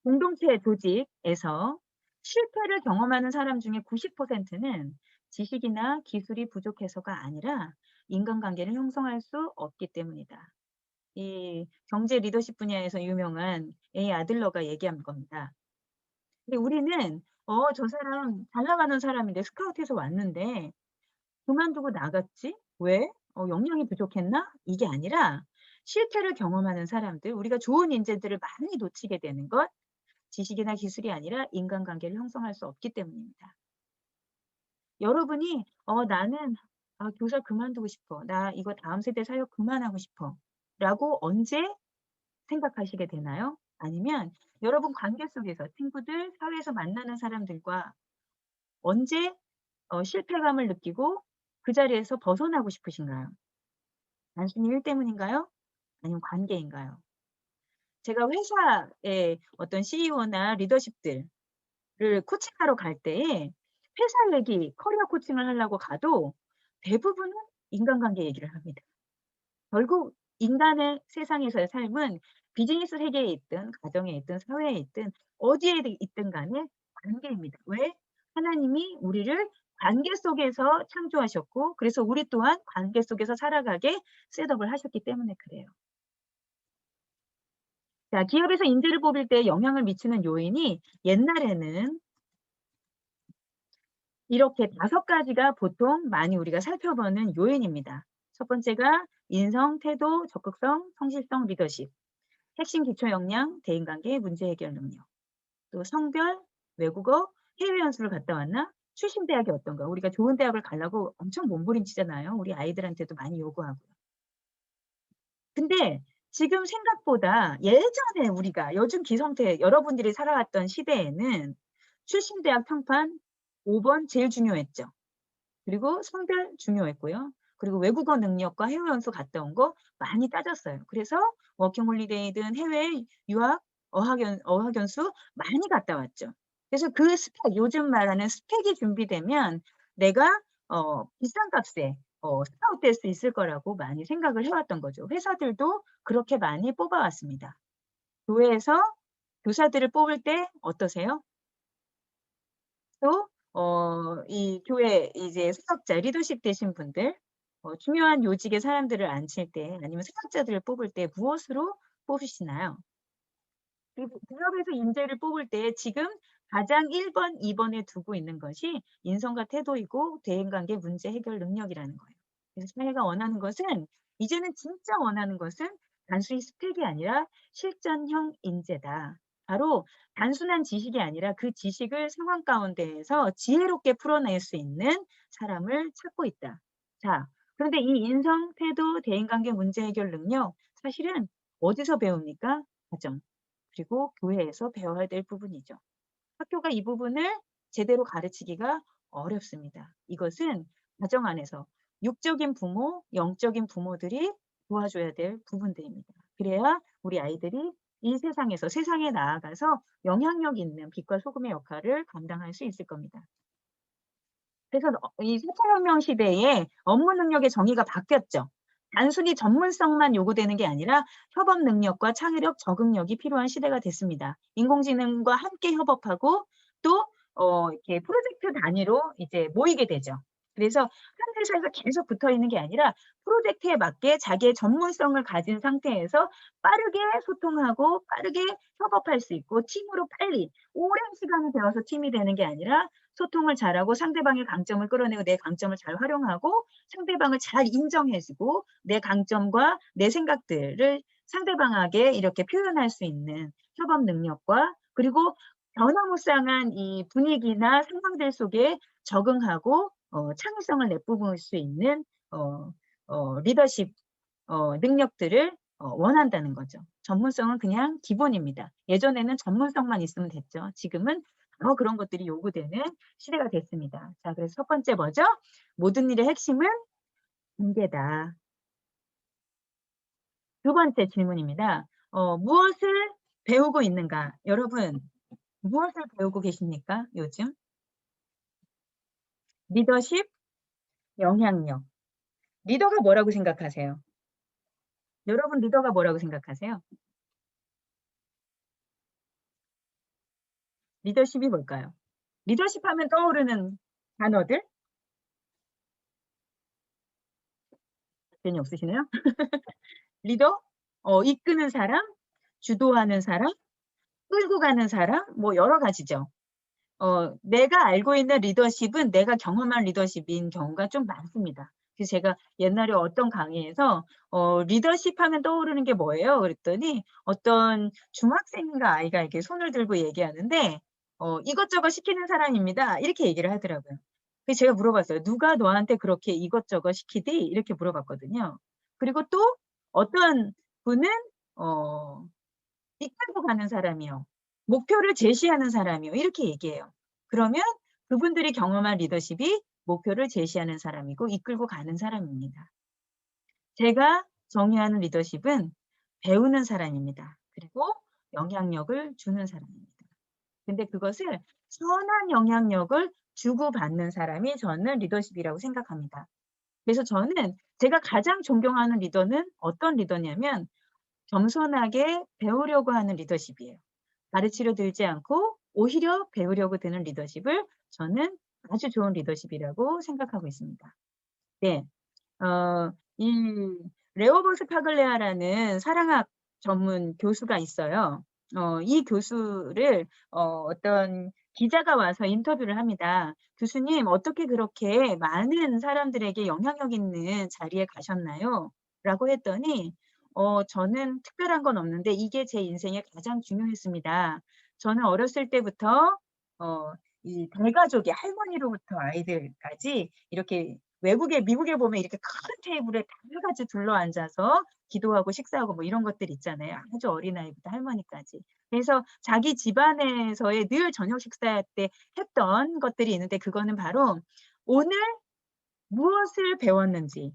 공동체 조직에서 실패를 경험하는 사람 중에 90%는 지식이나 기술이 부족해서가 아니라 인간관계를 형성할 수 없기 때문이다. 이 경제 리더십 분야에서 유명한 A 아들러가 얘기한 겁니다. 근데 우리는 저 사람 잘 나가는 사람인데 스카우트해서 왔는데 그만두고 나갔지? 왜? 역량이 부족했나? 이게 아니라 실패를 경험하는 사람들, 우리가 좋은 인재들을 많이 놓치게 되는 것, 지식이나 기술이 아니라 인간관계를 형성할 수 없기 때문입니다. 여러분이 나는 교사 그만두고 싶어. 나 이거 다음 세대 사역 그만하고 싶어. 라고 언제 생각하시게 되나요? 아니면 여러분 관계 속에서 친구들, 사회에서 만나는 사람들과 언제 실패감을 느끼고 그 자리에서 벗어나고 싶으신가요? 단순히 일 때문인가요? 아니면 관계인가요? 제가 회사의 어떤 CEO나 리더십들을 코칭하러 갈 때에 회사 얘기, 커리어 코칭을 하려고 가도 대부분은 인간관계 얘기를 합니다. 결국 인간의 세상에서의 삶은 비즈니스 세계에 있든 가정에 있든 사회에 있든 어디에 있든 간에 관계입니다. 왜? 하나님이 우리를 관계 속에서 창조하셨고 그래서 우리 또한 관계 속에서 살아가게 셋업을 하셨기 때문에 그래요. 자, 기업에서 인재를 뽑을 때 영향을 미치는 요인이 옛날에는 이렇게 5가지가 보통 많이 우리가 살펴보는 요인입니다. 첫 번째가 인성, 태도, 적극성, 성실성, 리더십. 핵심 기초 역량, 대인관계, 문제 해결 능력. 또 성별, 외국어, 해외 연수를 갔다 왔나? 출신 대학이 어떤가? 우리가 좋은 대학을 가려고 엄청 몸부림치잖아요. 우리 아이들한테도 많이 요구하고요. 근데 지금 생각보다 예전에 우리가 요즘 기성태 여러분들이 살아왔던 시대에는 출신 대학 평판 5번 제일 중요했죠. 그리고 성별 중요했고요. 그리고 외국어 능력과 해외 연수 갔다 온 거 많이 따졌어요. 그래서 워킹 홀리데이든 해외 유학, 어학 연수 많이 갔다 왔죠. 그래서 그 스펙, 요즘 말하는 스펙이 준비되면 내가 비싼 값에 스카우트될 수 있을 거라고 많이 생각을 해왔던 거죠. 회사들도 그렇게 많이 뽑아왔습니다. 교회에서 교사들을 뽑을 때 어떠세요? 또 이 교회 이제 사역자 리더십 되신 분들 중요한 요직의 사람들을 앉힐 때 아니면 사역자들을 뽑을 때 무엇으로 뽑으시나요? 그리고 기업에서 인재를 뽑을 때 지금 가장 1 번, 2 번에 두고 있는 것이 인성과 태도이고 대인관계 문제 해결 능력이라는 거예요. 그래서 사회가 원하는 것은 이제는 진짜 원하는 것은 단순히 스펙이 아니라 실전형 인재다. 바로 단순한 지식이 아니라 그 지식을 상황 가운데에서 지혜롭게 풀어낼 수 있는 사람을 찾고 있다. 자, 그런데 이 인성, 태도, 대인관계 문제 해결 능력 사실은 어디서 배웁니까? 가정. 그리고 교회에서 배워야 될 부분이죠. 학교가 이 부분을 제대로 가르치기가 어렵습니다. 이것은 가정 안에서 육적인 부모, 영적인 부모들이 도와줘야 될 부분들입니다. 그래야 우리 아이들이 이 세상에서 세상에 나아가서 영향력 있는 빛과 소금의 역할을 감당할 수 있을 겁니다. 그래서 이 4차 혁명 시대에 업무 능력의 정의가 바뀌었죠. 단순히 전문성만 요구되는 게 아니라 협업 능력과 창의력, 적응력이 필요한 시대가 됐습니다. 인공지능과 함께 협업하고 또 이렇게 프로젝트 단위로 이제 모이게 되죠. 그래서 한 회사에서 계속 붙어 있는 게 아니라 프로젝트에 맞게 자기의 전문성을 가진 상태에서 빠르게 소통하고 빠르게 협업할 수 있고 팀으로 빨리 오랜 시간이 되어서 팀이 되는 게 아니라 소통을 잘하고 상대방의 강점을 끌어내고 내 강점을 잘 활용하고 상대방을 잘 인정해 주고 내 강점과 내 생각들을 상대방에게 이렇게 표현할 수 있는 협업 능력과 그리고 변화무쌍한 이 분위기나 상황들 속에 적응하고 창의성을 내뿜을 수 있는 리더십 능력들을 원한다는 거죠. 전문성은 그냥 기본입니다. 예전에는 전문성만 있으면 됐죠. 지금은 그런 것들이 요구되는 시대가 됐습니다. 자, 그래서 첫 번째 뭐죠? 모든 일의 핵심은 관계다. 두 번째 질문입니다. 무엇을 배우고 있는가? 여러분, 무엇을 배우고 계십니까? 요즘? 리더십, 영향력. 리더가 뭐라고 생각하세요? 여러분 리더가 뭐라고 생각하세요? 리더십이 뭘까요? 리더십 하면 떠오르는 단어들? 답변이 없으시네요? 리더? 이끄는 사람, 주도하는 사람, 끌고 가는 사람, 뭐 여러 가지죠. 내가 알고 있는 리더십은 내가 경험한 리더십인 경우가 좀 많습니다. 그래서 제가 옛날에 어떤 강의에서 리더십 하면 떠오르는 게 뭐예요? 그랬더니 어떤 중학생인가 아이가 이렇게 손을 들고 얘기하는데 이것저것 시키는 사람입니다. 이렇게 얘기를 하더라고요. 그래서 제가 물어봤어요. 누가 너한테 그렇게 이것저것 시키디? 이렇게 물어봤거든요. 그리고 또 어떤 분은 어, 이끌고 가는 사람이요. 목표를 제시하는 사람이요. 이렇게 얘기해요. 그러면 그분들이 경험한 리더십이 목표를 제시하는 사람이고 이끌고 가는 사람입니다. 제가 정의하는 리더십은 배우는 사람입니다. 그리고 영향력을 주는 사람입니다. 근데 그것을 선한 영향력을 주고받는 사람이 저는 리더십이라고 생각합니다. 그래서 저는 제가 가장 존경하는 리더는 어떤 리더냐면 겸손하게 배우려고 하는 리더십이에요. 가르치려 들지 않고 오히려 배우려고 드는 리더십을 저는 아주 좋은 리더십이라고 생각하고 있습니다. 네. 이 레오버스 파글레아라는 사랑학 전문 교수가 있어요. 이 교수를 어떤 기자가 와서 인터뷰를 합니다. "교수님 어떻게 그렇게 많은 사람들에게 영향력 있는 자리에 가셨나요?" 라고 했더니 "저는 특별한 건 없는데 이게 제 인생에 가장 중요했습니다. 저는 어렸을 때부터 어 이 대가족이 할머니로부터 아이들까지 이렇게 미국에 보면 이렇게 큰 테이블에 다 같이 둘러앉아서 기도하고 식사하고 뭐 이런 것들 있잖아요. 아주 어린아이부터 할머니까지. 그래서 자기 집안에서의 늘 저녁 식사할 때 했던 것들이 있는데 그거는 바로 오늘 무엇을 배웠는지를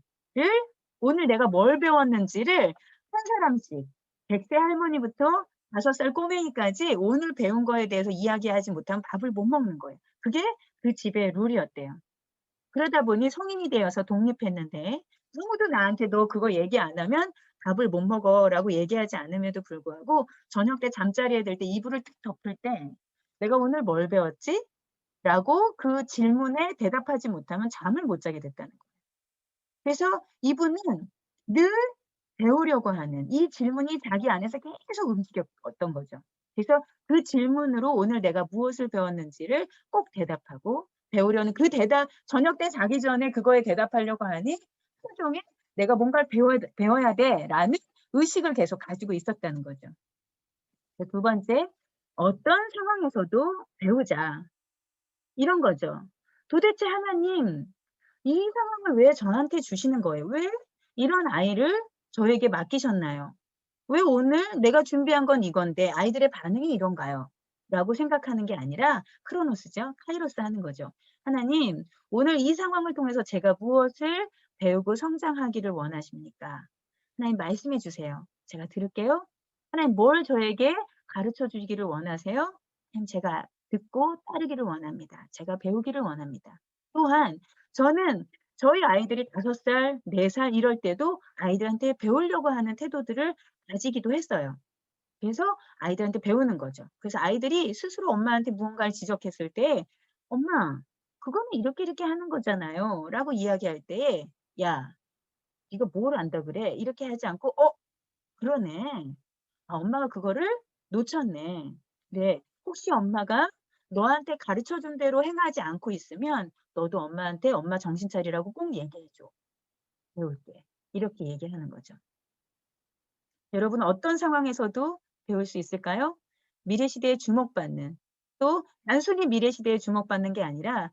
오늘 내가 뭘 배웠는지를 한 사람씩 100세 할머니부터 5살 꼬맹이까지 오늘 배운 거에 대해서 이야기하지 못하면 밥을 못 먹는 거예요. 그게 그 집의 룰이었대요. 그러다 보니 성인이 되어서 독립했는데 누구도 나한테 "너 그거 얘기 안 하면 밥을 못 먹어."라고 얘기하지 않음에도 불구하고 저녁 때 잠자리에 들 때 이불을 탁 덮을 때 "내가 오늘 뭘 배웠지?" 라고 그 질문에 대답하지 못하면 잠을 못 자게 됐다는 거예요. 그래서 이분은 늘 배우려고 하는 이 질문이 자기 안에서 계속 움직였던 거죠. 그래서 그 질문으로 오늘 내가 무엇을 배웠는지를 꼭 대답하고 배우려는 그 대답 저녁 때 자기 전에 그거에 대답하려고 하니 하루 종일 '내가 뭔가를 배워야 돼.'라는 의식을 계속 가지고 있었다는 거죠. 두 번째, '어떤 상황에서도 배우자.' 이런 거죠. 도대체 하나님 이 상황을 왜 저한테 주시는 거예요? 왜 이런 아이를 저에게 맡기셨나요? 왜 오늘 내가 준비한 건 이건데 아이들의 반응이 이런가요? 라고 생각하는 게 아니라 크로노스죠. 카이로스 하는 거죠. 하나님, 오늘 이 상황을 통해서 제가 무엇을 배우고 성장하기를 원하십니까? 하나님 말씀해 주세요. 제가 들을게요. 하나님 뭘 저에게 가르쳐 주시기를 원하세요? 하나님 제가 듣고 따르기를 원합니다. 제가 배우기를 원합니다. 또한 저는 저희 아이들이 5살, 4살 이럴 때도 아이들한테 배우려고 하는 태도들을 가지기도 했어요. 그래서 아이들한테 배우는 거죠. 그래서 아이들이 스스로 엄마한테 무언가를 지적했을 때 "엄마 그거는 이렇게 이렇게 하는 거잖아요." 라고 이야기할 때에 "야 네가 뭘 안다 그래?" 이렇게 하지 않고 그러네. 아 엄마가 그거를 놓쳤네. 그래 혹시 엄마가 너한테 가르쳐 준 대로 행하지 않고 있으면 너도 엄마한테 "엄마 정신 차리라고 꼭 얘기해 줘, 배울 때." 이렇게 얘기하는 거죠. 여러분 어떤 상황에서도 배울 수 있을까요? 미래 시대에 주목받는, 또 단순히 미래 시대에 주목받는 게 아니라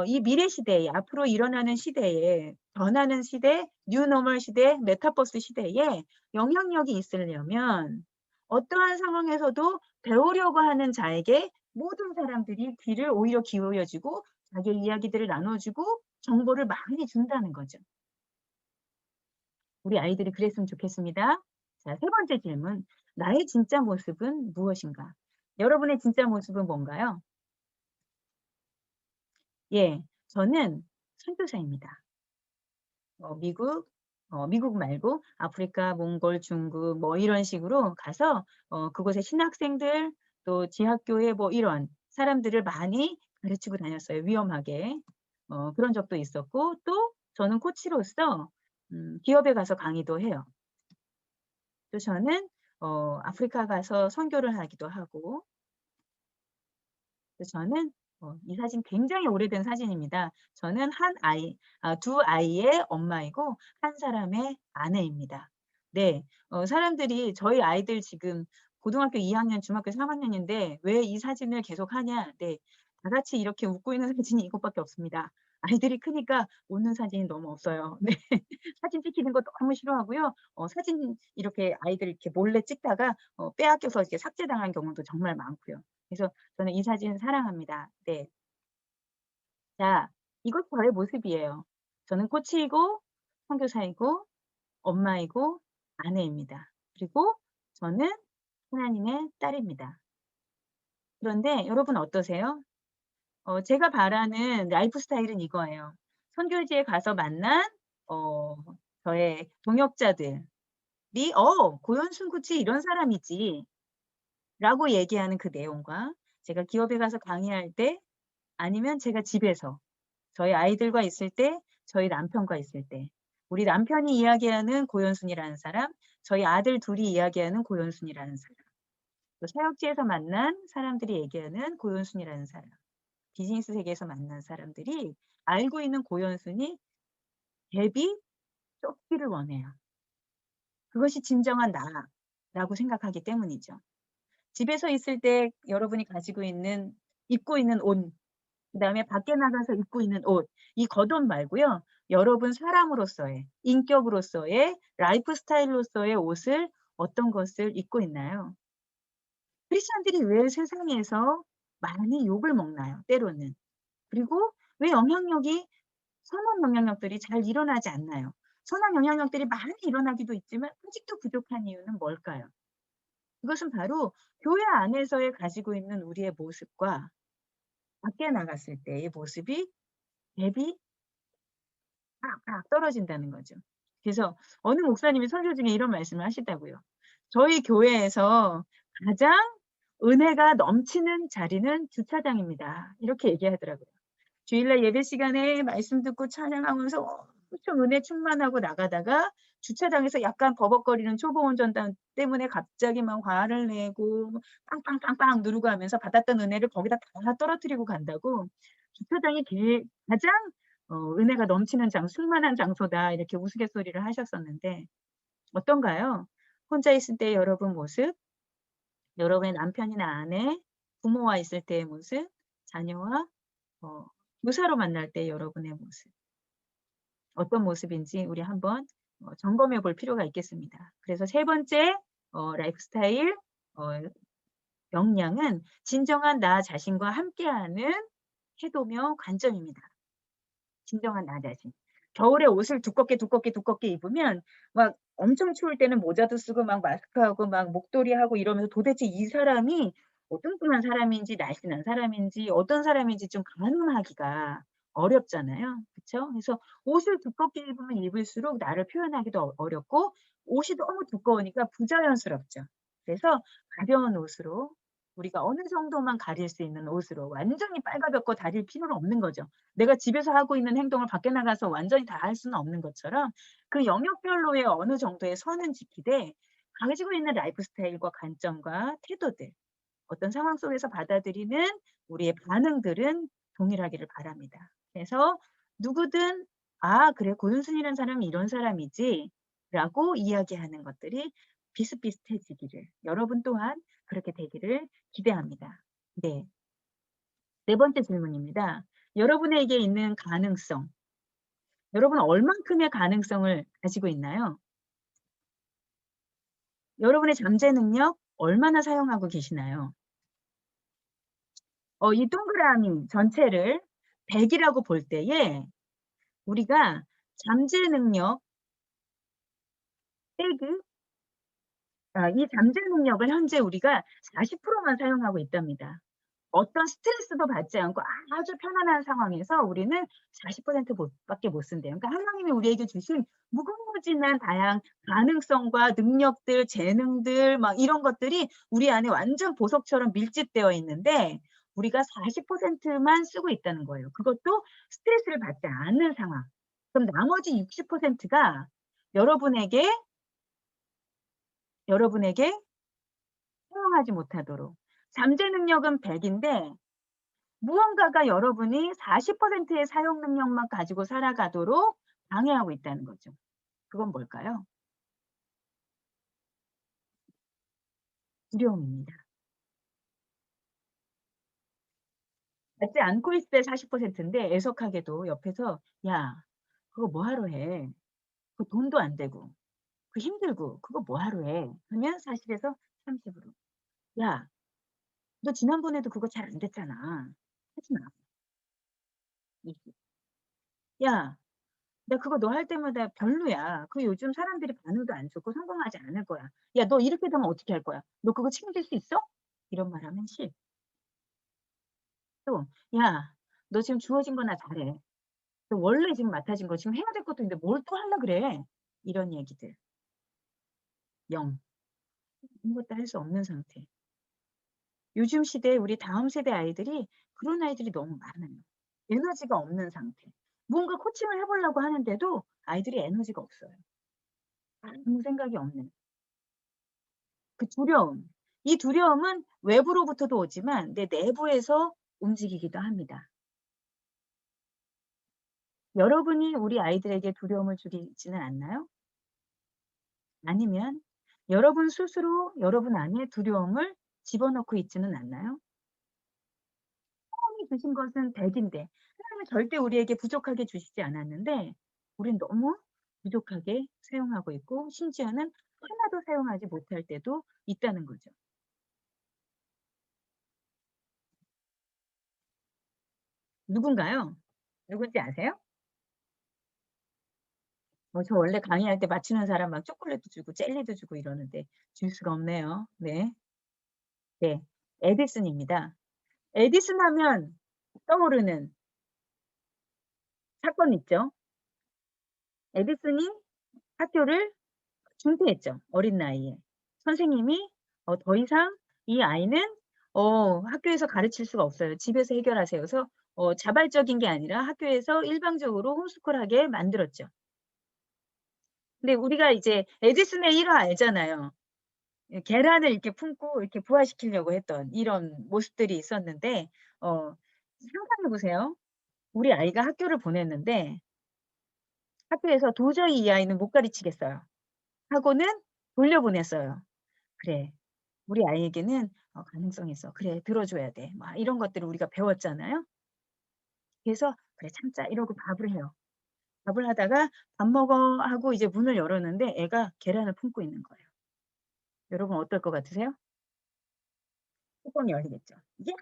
이 미래 시대에, 앞으로 일어나는 시대에, 변하는 시대, 뉴노멀 시대, 메타버스 시대에 영향력이 있으려면 어떠한 상황에서도 배우려고 하는 자에게 모든 사람들이 귀를 오히려 기울여 주고 자기의 이야기들을 나눠 주고 정보를 많이 준다는 거죠. 우리 아이들이 그랬으면 좋겠습니다. 자, 세 번째 질문. 나의 진짜 모습은 무엇인가? 여러분의 진짜 모습은 뭔가요? 예, 저는 선교사입니다. 미국, 미국 말고 아프리카, 몽골, 중국 뭐 이런 식으로 가서 그곳의 신학생들 또 지하교회 뭐 이런 사람들을 많이 가르치고 다녔어요. 위험하게. 그런 적도 있었고, 또 저는 코치로서 기업에 가서 강의도 해요. 또 저는 아프리카 가서 선교를 하기도 하고, 또 저는 이 사진 굉장히 오래된 사진입니다. 저는 두 아이의 엄마이고 한 사람의 아내입니다. 네. 사람들이 저희 아이들 지금 고등학교 2학년, 중학교 3학년인데 "왜 이 사진을 계속하냐?" 네. 다 같이 이렇게 웃고 있는 사진이 이것밖에 없습니다. 아이들이 크니까 웃는 사진이 너무 없어요. 네. 사진 찍히는 거 너무 싫어하고요. 사진 이렇게 아이들 이렇게 몰래 찍다가 빼앗겨서 이렇게 삭제당한 경우도 정말 많고요. 그래서 저는 이 사진 사랑합니다. 네. 자, 이것 저의 모습이에요. 저는 코치이고 선교사이고 엄마이고 아내입니다. 그리고 저는 하나님의 딸입니다. 그런데 여러분 어떠세요? 제가 바라는 라이프 스타일은 이거예요. 선교지에 가서 만난 어 저의 동역자들이 고현순 코치 이런 사람이지.'라고 얘기하는 그 내용과 제가 기업에 가서 강의할 때, 아니면 제가 집에서 저희 아이들과 있을 때, 저희 남편과 있을 때, 우리 남편이 이야기하는 고연순이라는 사람, 저희 아들 둘이 이야기하는 고연순이라는 사람, 또 사역지에서 만난 사람들이 얘기하는 고연순이라는 사람, 비즈니스 세계에서 만난 사람들이 알고 있는 고연순이 갭이 좁기를 원해요. 그것이 진정한 나라고 생각하기 때문이죠. 집에서 있을 때 여러분이 가지고 있는, 입고 있는 옷, 그다음에 밖에 나가서 입고 있는 옷, 이 겉옷 말고요. 여러분 사람으로서의, 인격으로서의, 라이프 스타일로서의 옷을 어떤 것을 입고 있나요? 크리스천들이 왜 세상에서 많이 욕을 먹나요? 때로는. 그리고 왜 선한 영향력들이 잘 일어나지 않나요? 선한 영향력들이 많이 일어나기도 있지만 아직도 부족한 이유는 뭘까요? 그것은 바로 교회 안에서의 가지고 있는 우리의 모습과 밖에 나갔을 때의 모습이 갭이 팍팍 떨어진다는 거죠. 그래서 어느 목사님이 설교 중에 이런 말씀을 하시더라고요. "저희 교회에서 가장 은혜가 넘치는 자리는 주차장입니다." 이렇게 얘기하더라고요. 주일날 예배 시간에 말씀 듣고 찬양하면서 엄청 은혜 충만하고 나가다가 주차장에서 약간 버벅거리는 초보 운전자 때문에 갑자기 막 화를 내고 빵빵빵빵 누르고 하면서 받았던 은혜를 거기다 다 떨어뜨리고 간다고, 주차장이 가장 은혜가 넘치는 충만한 장소다, 이렇게 우스갯소리를 하셨었는데 어떤가요? 혼자 있을 때 여러분 모습, 여러분의 남편이나 아내, 부모와 있을 때의 모습, 자녀와 어 교사로 만날 때 여러분의 모습, 어떤 모습인지 우리 한번 점검해 볼 필요가 있겠습니다. 그래서 세 번째 라이프 스타일 어 역량은 진정한 나 자신과 함께하는 태도며 관점입니다. 진정한 나 자신. 겨울에 옷을 두껍게 입으면 막 엄청 추울 때는 모자도 쓰고 막 마스크하고 막 목도리하고 이러면서 도대체 이 사람이 뚱뚱한 사람인지 날씬한 사람인지 어떤 사람인지 좀 가늠하기가 어렵잖아요. 그쵸? 그래서 옷을 두껍게 입으면 입을수록 나를 표현하기도 어렵고, 옷이 너무 두꺼우니까 부자연스럽죠. 그래서 가벼운 옷으로, 우리가 어느 정도만 가릴 수 있는 옷으로, 완전히 빨가벗고 다닐 필요는 없는 거죠. 내가 집에서 하고 있는 행동을 밖에 나가서 완전히 다 할 수는 없는 것처럼 그 영역별로의 어느 정도의 선은 지키되 가지고 있는 라이프 스타일과 관점과 태도들, 어떤 상황 속에서 받아들이는 우리의 반응들은 동일하기를 바랍니다. 그래서 누구든 '아 그래 고윤순이라는 사람이 이런 사람이지.' 라고 이야기하는 것들이 비슷비슷해지기를 여러분 또한 그렇게 되기를 기대합니다. 네. 네 번째 질문입니다. 여러분에게 있는 가능성. 여러분은 얼만큼의 가능성을 가지고 있나요? 여러분의 잠재 능력 얼마나 사용하고 계시나요? 이 동그라미 전체를 100 이라고 볼 때에 우리가 잠재 능력 빼기 이 잠재 능력을 현재 우리가 40%만 사용하고 있답니다. 어떤 스트레스도 받지 않고 아주 편안한 상황에서 우리는 40% 밖에 못 쓴대요. 그러니까 하나님이 우리에게 주신 무궁무진한 다양한 가능성과 능력들, 재능들 막 이런 것들이 우리 안에 완전 보석처럼 밀집되어 있는데 우리가 40%만 쓰고 있다는 거예요. 그것도 스트레스를 받지 않는 상황. 그럼 나머지 60%가 여러분에게 사용하지 못하도록 잠재 능력은 100 인데 무언가가 여러분이 40%의 사용 능력만 가지고 살아가도록 방해하고 있다는 거죠. 그건 뭘까요? 두려움입니다. 받지 않고 있을 때 40%인데 애석하게도 옆에서 "야 그거 뭐하러 해. 그 돈도 안 되고 그 힘들고 그거 뭐하러 해." 하면 40에서 30으로. "야 너 지난번에도 그거 잘 안 됐잖아. 하지 마." 20. "야 나 그거 너 할 때마다 별로야. 그 요즘 사람들이 반응도 안 좋고 성공하지 않을 거야. 야 너 이렇게 되면 어떻게 할 거야? 너 그거 책임질 수 있어?" 이런 말하면 10. 또 "야 너 지금 주어진 거나 잘해. 너 원래 지금 맡아진 거 지금 해야 될 것도 있는데 뭘 또 하려 그래?" 이런 얘기들. 0. 아무것도 할 수 없는 상태. 요즘 시대에 우리 다음 세대 아이들이 그런 아이들이 너무 많아요. 에너지가 없는 상태. 뭔가 코칭을 해 보려고 하는데도 아이들이 에너지가 없어요. 아무 생각이 없는. 그 두려움. 이 두려움은 외부로부터도 오지만 내 내부에서 움직이기도 합니다. 여러분이 우리 아이들에게 두려움을 주지는 않나요? 아니면 여러분 스스로 여러분 안에 두려움을 집어넣고 있지는 않나요? 하나님이 주신 것은 100 인데 하나님은 절대 우리에게 부족하게 주시지 않았는데 우린 너무 부족하게 사용하고 있고 심지어는 하나도 사용하지 못할 때도 있다는 거죠. 누군가요? 누군지 아세요? 저 원래 강의할 때 맞추는 사람 막 초콜릿도 주고 젤리도 주고 이러는데 줄 수가 없네요. 네. 네. 에디슨입니다. 에디슨 하면 떠오르는 사건 있죠. 에디슨이 학교를 중퇴했죠, 어린 나이에. 선생님이 더 이상 이 아이는 학교에서 가르칠 수가 없어요. 집에서 해결하세요. 그래서 자발적인 게 아니라 학교에서 일방적으로 홈스쿨하게 만들었죠. 근데 우리가 이제 에디슨의 일화 알잖아요. 계란을 이렇게 품고 이렇게 부화시키려고 했던 이런 모습들이 있었는데 상상해 보세요. 우리 아이가 학교를 보냈는데 학교에서 도저히 이 아이는 못 가르치겠어요. 하고는 돌려보냈어요. "그래. 우리 아이에게는 가능성이 있어. 그래 들어 줘야 돼." 막 이런 것들을 우리가 배웠잖아요. 그래서 "그래 참자." 이러고 밥을 해요. 밥을 하다가 "밥 먹어." 하고 이제 문을 열었는데 애가 계란을 품고 있는 거예요. 여러분 어떨 것 같으세요? 뚜껑이 열리겠죠. "야!"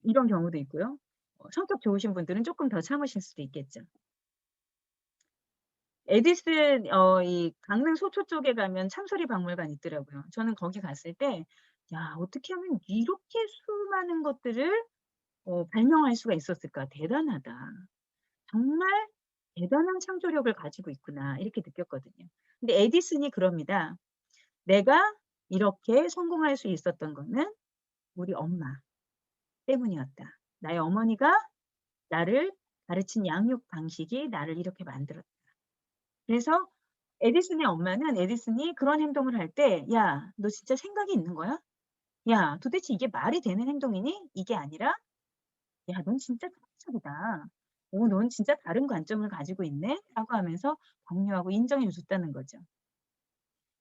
이런 경우도 있고요. 성격 좋으신 분들은 쪼끔 더 참으실 수도 있겠죠. 에디슨 이 강릉 소초 쪽에 가면 참소리 박물관 있더라고요. 저는 거기 갔을 때 '야 어떻게 하면 이렇게 수많은 것들을 발명할 수가 있었을까. 대단하다. 정말 대단한 창조력을 가지고 있구나.' 이렇게 느꼈거든요. 근데 에디슨이 그럽니다. "내가 이렇게 성공할 수 있었던 거는 우리 엄마 때문이었다. 나의 어머니가 나를 가르친 양육 방식이 나를 이렇게 만들었다." 그래서 에디슨의 엄마는 에디슨이 그런 행동을 할 때 "야 너 진짜 생각이 있는 거야? "야, 도대체 이게 말이 되는 행동이니?" 이게 아니라 "야, 넌 진짜 창의적이다. 넌 진짜 다른 관점을 가지고 있네." 라고 하면서 격려하고 인정해 줬다는 거죠.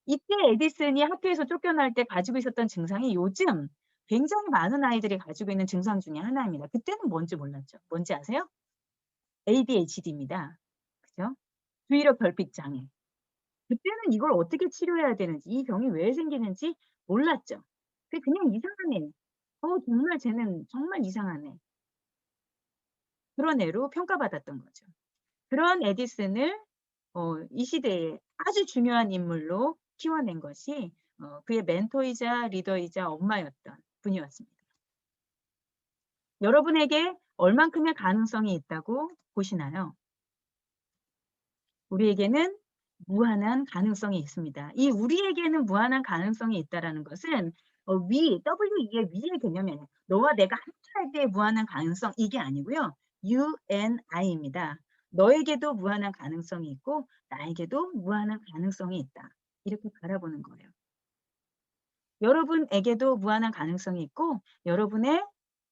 이때 에디슨이 학교에서 쫓겨날 때 가지고 있었던 증상이 요즘 굉장히 많은 아이들이 가지고 있는 증상 중에 하나입니다. 그때는 뭔지 몰랐죠. 뭔지 아세요? ADHD입니다. 그죠? 주의력 결핍 장애. 그때는 이걸 어떻게 치료해야 되는지, 이 병이 왜 생기는지 몰랐죠. 그냥 이상한 애. 정말 쟤는 정말 이상한 애. 그런 애로 평가받았던 거죠. 그런 에디슨을 이 시대에 아주 중요한 인물로 키워낸 것이 그의 멘토이자 리더이자 엄마였던 분이었습니다. 여러분에게 얼만큼의 가능성이 있다고 보시나요? 우리에게는 무한한 가능성이 있습니다. 이 우리에게는 무한한 가능성이 있다라는 것은 WE의 위의 개념이 아니에요. 너와 내가 함께할 때의 무한한 가능성 이게 아니고요. You and I입니다. 너에게도 무한한 가능성이 있고 나에게도 무한한 가능성이 있다. 이렇게 바라보는 거예요. 여러분에게도 무한한 가능성이 있고 여러분의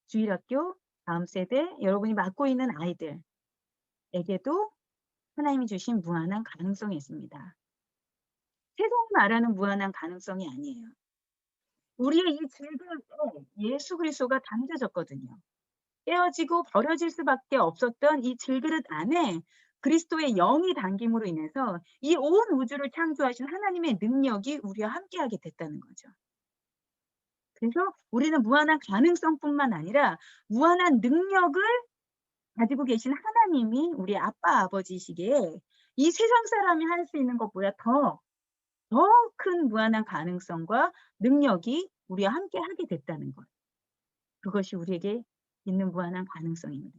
주일학교, 다음 세대, 여러분이 맡고 있는 아이들에게도 하나님이 주신 무한한 가능성이 있습니다. 세상이 말하는 무한한 가능성이 아니에요. 우리의 이 질그릇에 예수 그리스도가 담겨졌거든요. 깨어지고 버려질 수밖에 없었던 이 질그릇 안에 그리스도의 영이 담김으로 인해서 이 온 우주를 창조하신 하나님의 능력이 우리와 함께하게 됐다는 거죠. 그래서 우리는 무한한 가능성뿐만 아니라 무한한 능력을 가지고 계신 하나님이 우리 아빠, 아버지시기에 이 세상 사람이 할 수 있는 것보다 더 큰 무한한 가능성과 능력이 우리와 함께 하게 됐다는 것. 그것이 우리에게 있는 무한한 가능성입니다.